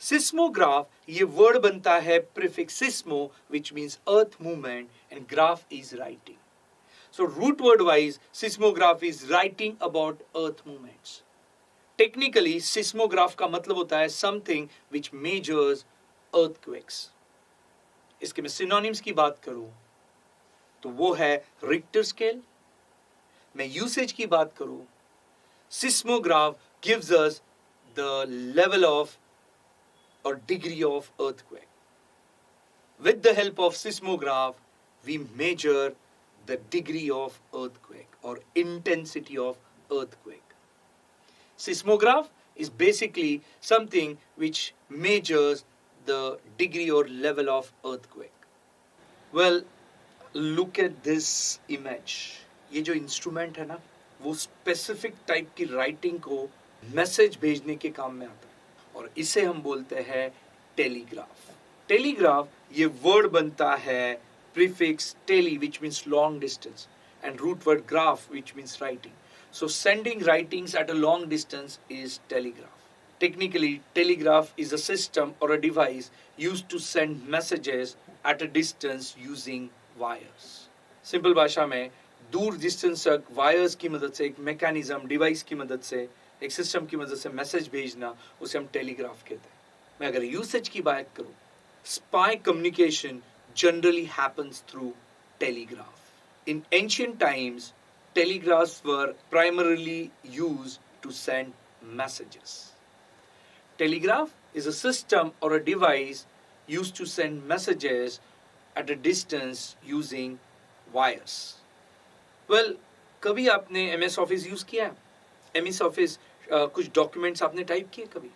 सिस्मोग्राफ ये वर्ड बनता है prefix seismo which means earth movement and graph is writing. So root word wise seismograph is writing about earth movements. Technically seismograph का मतलब होता है समथिंग विच मेजर्स अर्थक्वेक्स। इसके मैं सिनोनिम्स की बात करूं तो वो है रिक्टर स्केल। मैं यूसेज की बात करूं, seismograph gives us the level of or degree of earthquake. With the help of seismograph, we measure the degree of earthquake or intensity of earthquake. Seismograph is basically something which measures the degree or level of earthquake. Well, look at this image. ये जो इंस्ट्रूमेंट है ना, वो स्पेसिफिक टाइप की राइटिंग को मैसेज भेजने के काम में आता है और इसे हम बोलते हैं टेलीग्राफ। टेलीग्राफ ये वर्ड बनता है prefix tele which means long distance and root word graph which means writing. So sending writings at a long distance is telegraph. Technically telegraph is a system और a device used to send messages at a distance using wires. Simple भाषा में दूर डिस्टेंस तक वायर्स की मदद से, एक मैकेनिज्म डिवाइस की मदद से, एक सिस्टम की मदद से मैसेज भेजना, उसे हम टेलीग्राफ कहते हैं। मैं अगर यूसेज की बात करूं, spy communication generally happens through telegraph. In ancient times telegraphs were primarily used to send messages. Telegraph is a system or a device used to send messages at a distance using wires. Well, कभी आपने MS Office यूज किया है? MS Office कुछ डॉक्यूमेंट्स आपने टाइप किए कभी?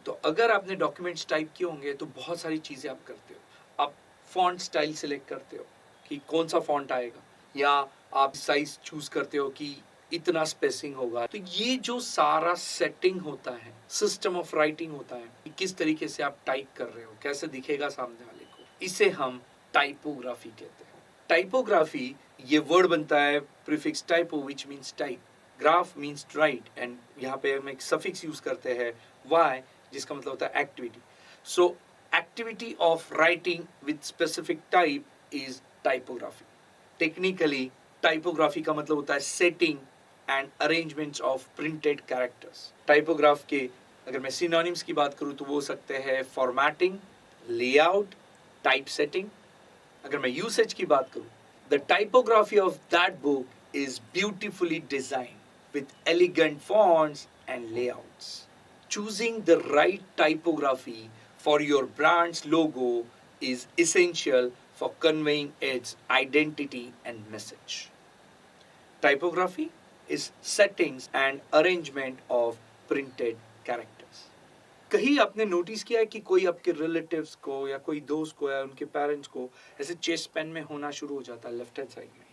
तो अगर आपने डॉक्यूमेंट्स टाइप किए होंगे तो बहुत सारी चीजें आप करते हो। आप फॉन्ट स्टाइल सिलेक्ट करते हो कि कौन सा फॉन्ट आएगा, या आप साइज चूज करते हो कि इतना स्पेसिंग होगा। तो ये जो सारा सेटिंग होता है, सिस्टम ऑफ राइटिंग होता है कि किस तरीके से आप टाइप कर रहे हो, कैसे दिखेगा सामने वाले को, इसे हम टाइपोग्राफी कहते हैं। टाइपोग्राफी ये वर्ड बनता है prefix typo which means type, graph means write, and यहाँ पे हम एक सफिक्स यूज करते हैं वाई जिसका मतलब होता है activity. So activity of writing with specific type is typography. Technically typography का मतलब होता है setting and arrangements of printed characters. Typograph के अगर मैं सिनोनिम्स की बात करूं तो वो हो सकते हैं फॉर्मेटिंग, लेआउट, टाइप सेटिंग। अगर मैं यूसेज की बात करूं, the typography of that book is beautifully designed with elegant fonts and layouts. Choosing the right typography for your brands logo is essential for conveying its identity and message. Typography is settings and arrangement of printed characters. कहीं आपने नोटिस किया है कि कोई आपके रिलेटिव्स को या कोई दोस्त को या उनके पेरेंट्स को ऐसे चेस्ट पेन में होना शुरू हो जाता है लेफ्ट हैंड साइड में,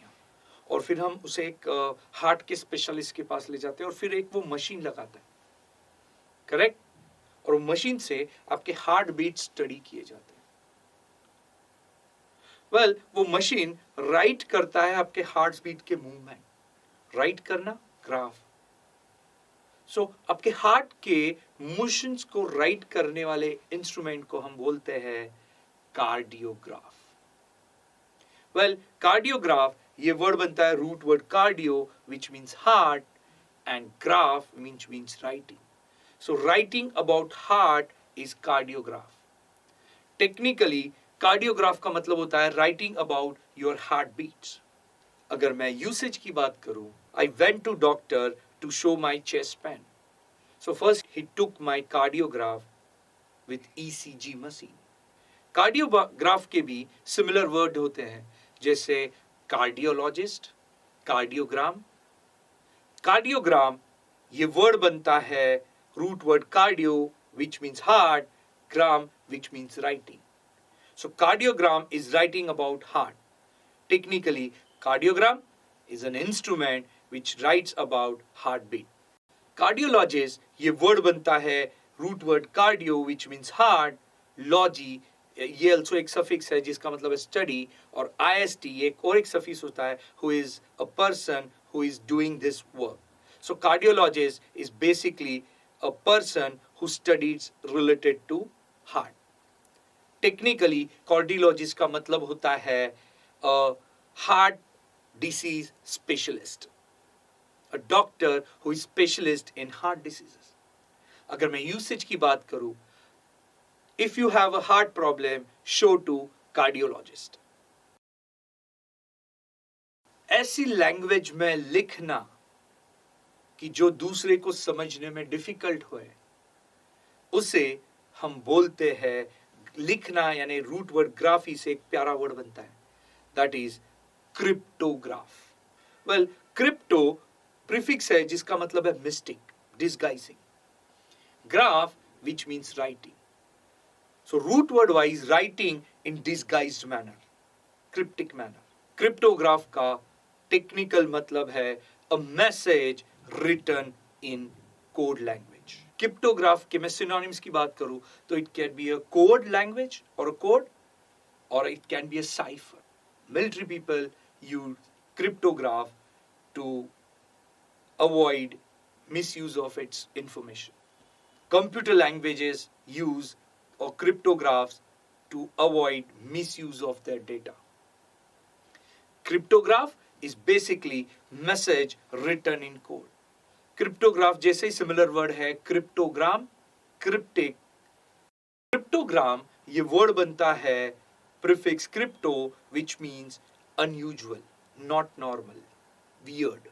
और फिर हम उसे एक हार्ट के स्पेशलिस्ट के पास ले जाते हैं और फिर एक वो मशीन लगाता है, करेक्ट? और मशीन से आपके हार्ट बीट स्टडी किए जाते हैं। वो मशीन राइट करता है आपके हार्ट बीट के मूवमेंट। राइट करना, ग्राफ। आपके हार्ट के मोशंस को राइट करने वाले इंस्ट्रूमेंट को हम बोलते हैं कार्डियोग्राफ। कार्डियोग्राफ, ये वर्ड बनता है root word cardio which means heart and graph means writing. Writing about heart is cardiograph. Technically cardiograph का मतलब होता है writing about your heart beats. अगर मैं यूसेज की बात करूं, I went to doctor to show my chest pain. First ही took my cardiograph with ECG machine. Cardiograph के भी सिमिलर वर्ड होते हैं, जैसे कार्डियोलॉजिस्ट, कार्डियोग्राम। कार्डियोग्राम, ये वर्ड बनता है root word cardio which means heart, gram which means writing. Cardiogram is writing about heart. Technically, cardiogram is an instrument which writes about heartbeat. Cardiologist, ये word बनता है root word cardio which means heart, logy, ये also एक suffix है जिसका मतलब है study, और ist एक और एक suffix होता है who is a person who is doing this work. So cardiologist is basically a person who studies related to heart. Technically cardiologist का मतलब होता है heart disease specialist, a doctor who is specialist in heart diseases. अगर मैं यूसेज की बात करूं, if you have a heart problem, show to cardiologist. ऐसी लैंग्वेज में लिखना कि जो दूसरे को समझने में डिफिकल्ट होए, उसे हम बोलते हैं लिखना, यानी रूट वर्ड ग्राफी से एक प्यारा वर्ड बनता है, that is cryptograph. Crypto prefix है जिसका मतलब है mystic, disguising. Graph which means writing. Root word wise writing in disguised manner, cryptic manner. Cryptograph का टेक्निकल मतलब है a message written in code language. Cryptograph के मैं सिनोनिम्स की बात करूं तो it can be a code language और अ कोड, और it can be a cipher. Military people use cryptograph to avoid misuse of its information. Computer languages use or cryptographs to avoid misuse of their data. Cryptograph is basically message written in code. Cryptograph जैसे ही सिमिलर वर्ड है क्रिप्टोग्राम, क्रिप्टिक। क्रिप्टोग्राम ये वर्ड बनता है prefix crypto which means unusual, not normal, weird,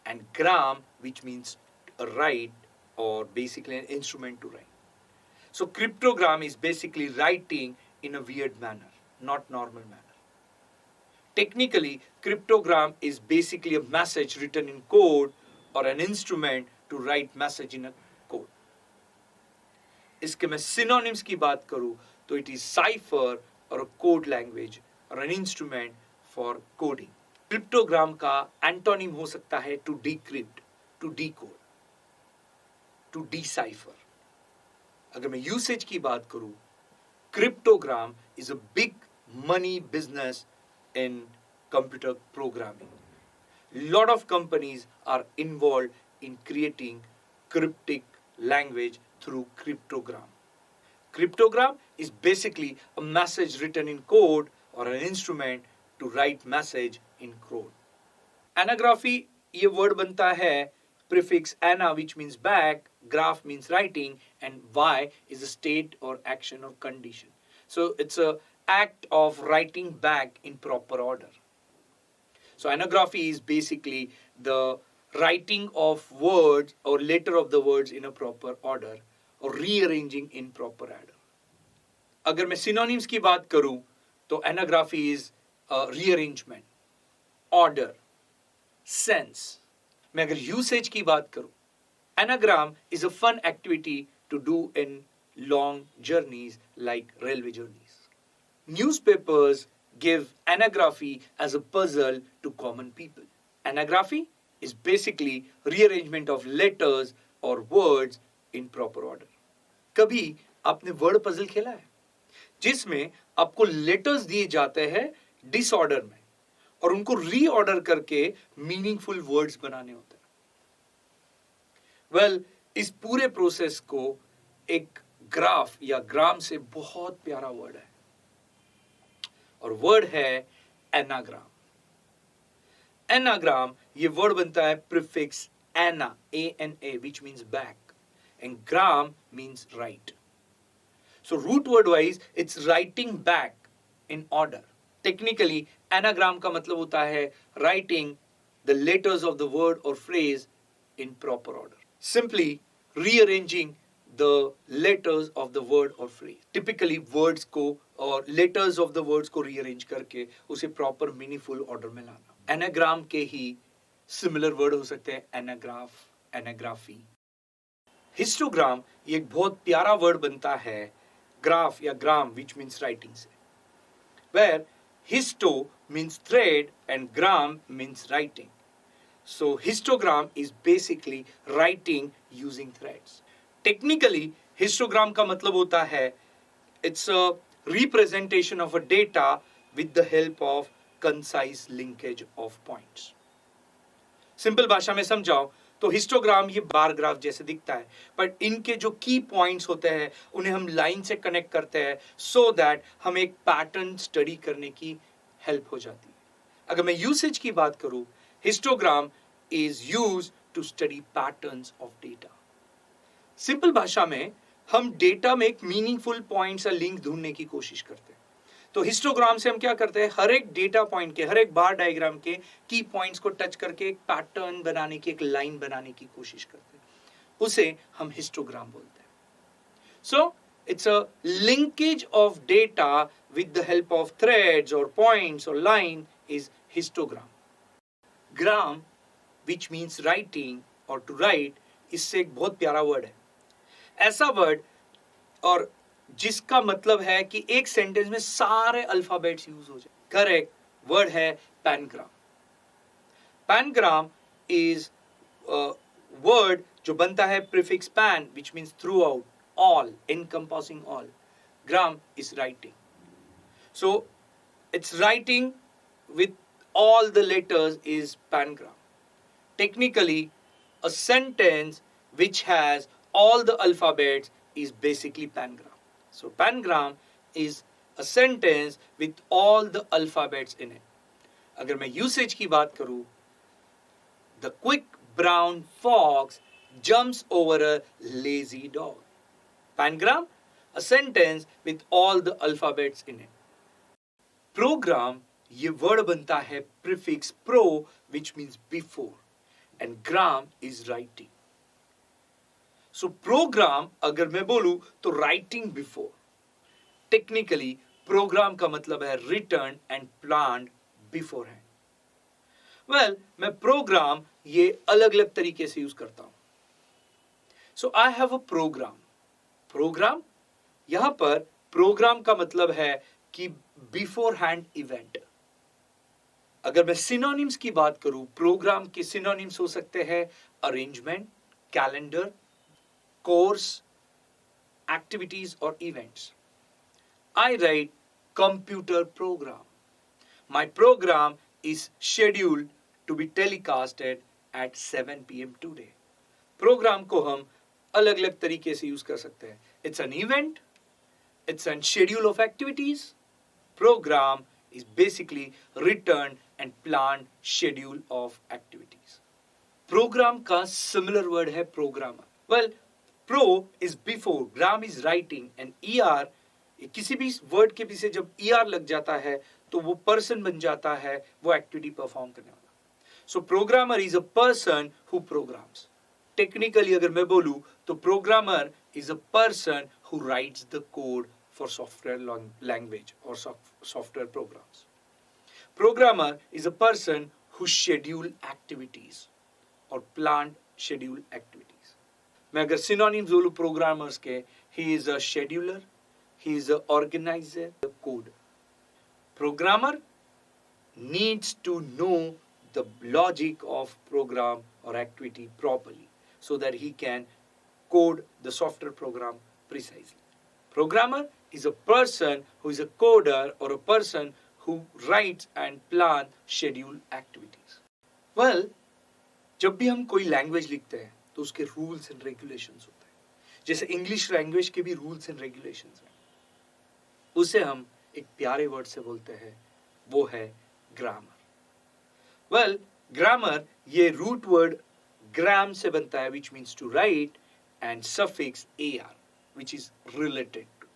and gram which means right or basically an instrument to write. So cryptogram is basically writing in a weird manner, not normal manner. Technically, cryptogram is basically a message written in code or an instrument to write message in a code. इसके मैं synonyms की बात करूँ तो it is cipher or a code language or an instrument for coding. Cryptogram का antonym हो सकता है to decrypt, to decode, to decipher. अगर मैं यूसेज की बात करूं, cryptogram is a big money business in computer programming. Lot of companies are involved in creating cryptic language through cryptogram. Cryptogram is basically a message written in code or an instrument to write message in code. Anagraphy ये word बनता है prefix ana which means back, graph means writing, and y is a state or action or condition. So it's a act of writing back in proper order. So anagraphy is basically the writing of words or letter of the words in a proper order or rearranging in proper order. अगर मैं synonyms की बात करूं तो anagraphy is rearrangement, order, sense. मैं अगर यूसेज की बात करूं, anagram is a fun activity to do in long journeys like railway journeys. Newspapers give anagraphy as a puzzle to common people. Anagraphy is basically rearrangement of letters or words in proper order. कभी आपने वर्ड पजल खेला है जिसमें आपको लेटर्स दिए जाते हैं डिसऑर्डर में और उनको रीऑर्डर करके मीनिंगफुल वर्ड्स बनाने होते हैं? वेल, इस पूरे प्रोसेस को एक ग्राफ या ग्राम से बहुत प्यारा वर्ड है और वर्ड है एनाग्राम. एनाग्राम, ये वर्ड बनता है prefix ana, A-N-A, which means back, and gram means right. So root word wise, it's writing back in order. Technically, anagram का मतलब होता है writing the letters of the word or phrase in proper order. Simply rearranging the letters of the word or phrase. Typically words को और letters of the words को rearrange करके उसे proper meaningful order में लाना. Anagram के ही सिमिलर वर्ड हो सकते हैं एनाग्राफ, एनाग्राफी. हिस्टोग्राम ये एक बहुत प्यारा वर्ड बनता है ग्राफ या ग्राम विच मीन्स राइटिंग से, where histo means thread and gram means writing. So histogram is basically writing using threads. Technically histogram का मतलब होता है it's a representation of a data with the help of concise linkage of points. Simple भाषा में समझाओ तो हिस्टोग्राम ये बार ग्राफ जैसे दिखता है, बट इनके जो की पॉइंट्स होते हैं उन्हें हम लाइन से कनेक्ट करते हैं सो दैट हमें एक पैटर्न स्टडी करने की हेल्प हो जाती है. अगर मैं यूसेज की बात करूं, histogram is used to study patterns of data. Simple भाषा में हम डेटा में एक मीनिंगफुल पॉइंट्स या लिंक ढूंढने की कोशिश करते हैं. तो हिस्टोग्राम से हम क्या करते हैं, हर एक डेटा पॉइंट के, हर एक बार डायग्राम के की पॉइंट्स को टच करके एक पैटर्न बनाने की, एक लाइन बनाने की कोशिश करते हैं. उसे हम हिस्टोग्राम बोलते हैं. So it's a linkage of data with the help of threads और पॉइंट्स और line is histogram. Gram which means writing और टू राइट, इससे एक बहुत प्यारा वर्ड है. ऐसा वर्ड और जिसका मतलब है कि एक सेंटेंस में सारे अल्फाबेट्स यूज हो जाए. करेक्ट वर्ड है पैनग्राम. पैनग्राम इज वर्ड जो बनता है prefix pan which means through out, all, encompassing all. Gram is writing. So it's writing with all the letters is pangram. Technically, a sentence which has all the alphabets is basically pangram. So pangram is a sentence with all the alphabets in it. अगर मैं usage की बात करूं, the quick brown fox jumps over a lazy dog. Pangram, a sentence with all the alphabets in it. Program, ये वर्ड बनता है prefix pro which means before and gram is writing. So program अगर मैं बोलूं तो राइटिंग बिफोर. टेक्निकली प्रोग्राम का मतलब है written and planned beforehand. Well, मैं प्रोग्राम ये अलग अलग तरीके से यूज करता हूं. So I have a program. Program, यहां पर प्रोग्राम का मतलब है कि बिफोर हैंड इवेंट. अगर मैं सिनोनिम्स की बात करूं, प्रोग्राम के सिनोनिम्स हो सकते हैं अरेंजमेंट, कैलेंडर, कोर्स, एक्टिविटीज और events. I write computer program. My program is scheduled to be telecasted at 7 PM today. Program को हम अलग अलग तरीके से यूज कर सकते हैं. It's an event, it's an schedule of activities. Program is basically written and planned schedule of activities. Program का similar word है programmer. Well, pro is before, gram is writing and er, किसी भी word के पीछे जब er लग जाता है तो वो person बन जाता है, वो activity perform करने वाला. So programmer is a person who programs. Technically अगर मैं बोलूँ तो programmer is a person who writes the code for software language or software programs. Programmer is a person who schedule activities or plan schedule activities. मैं अगर synonyms बोलूं programmers के, he is a scheduler, he is a organizer, a coder. Programmer needs to know the logic of program or activity properly so that he can code the software program precisely. Programmer is a person who is a coder or a person who writes and plan schedule activities. Well, जब भी हम कोई लैंग्वेज लिखते हैं तो उसके रूल्स एंड रेगुलेशंस होते हैं. जैसे इंग्लिश लैंग्वेज के भी रूल्स एंड रेगुलेशंस हैं. उसे हम एक प्यारे वर्ड से बोलते हैं, वो है ग्रामर. वेल, ग्रामर ये रूट वर्ड ग्राम से बनता है, which means to write, and suffix ar, which is related to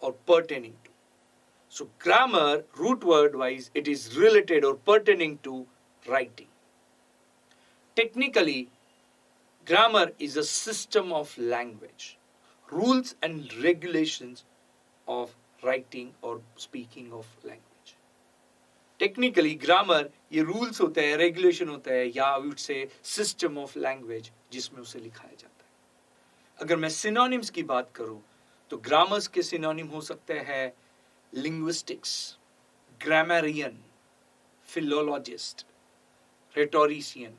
or pertaining to. So grammar, root word wise, it is related or pertaining to writing. Technically, grammar is a system of language, rules and regulations of writing or speaking of language. Technically grammar ये रूल्स होते हैं, रेगुलेशन होता है, या I would say system of language जिसमें उसे लिखाया जाता है. अगर मैं सिनोनिम्स की बात करूं तो ग्रामर्स के सिनोनिम हो सकते हैं लिंग्विस्टिक्स, ग्रामरियन, फिलोलॉजिस्ट, रेटोरिशियन.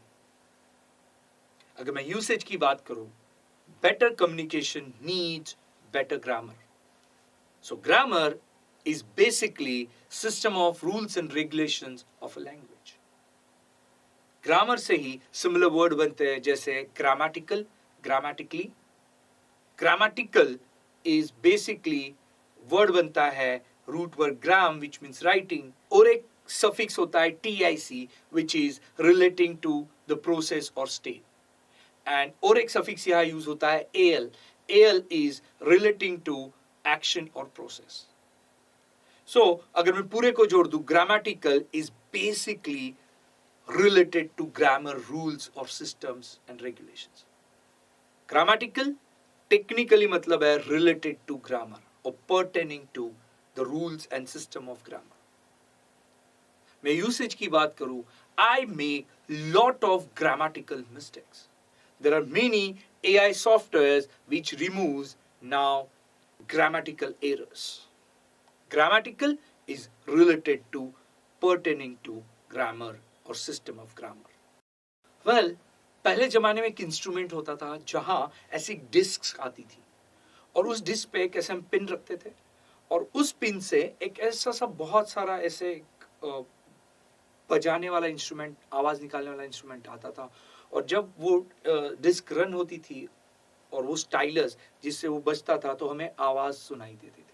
अगर मैं यूसेज की बात करूं, better communication needs better grammar. So grammar is basically system of rules and regulations of a language. Grammar से ही similar word बनते हैं, जैसे grammatical, grammatically. Grammatical is basically word बनता है root word gram, which means writing, और एक suffix होता है tic, which is relating to the process or state. And और एक suffix यहाँ use होता है al. Al is relating to action or process. So, अगर मैं पूरे को जोड़ दूं, grammatical is basically related to grammar rules or systems and regulations. Grammatical technically मतलब है related to grammar or pertaining to the rules and system of grammar. मैं usage की बात करूं, I make lot of grammatical mistakes. There are many AI softwares which removes now grammatical errors. Grammatical is related to, pertaining to grammar or system of grammar. Well, पहले जमाने में एक इंस्ट्रूमेंट होता था जहां ऐसी डिस्क आती थी और उस डिस्क पे एक ऐसे हम पिन रखते थे और उस पिन से एक ऐसा सा बहुत सारा ऐसे बजाने वाला इंस्ट्रूमेंट, आवाज निकालने वाला इंस्ट्रूमेंट आता था. और जब वो डिस्क रन होती थी और वो स्टाइलस जिससे वो बजता था तो हमें आवाज सुनाई देती थी.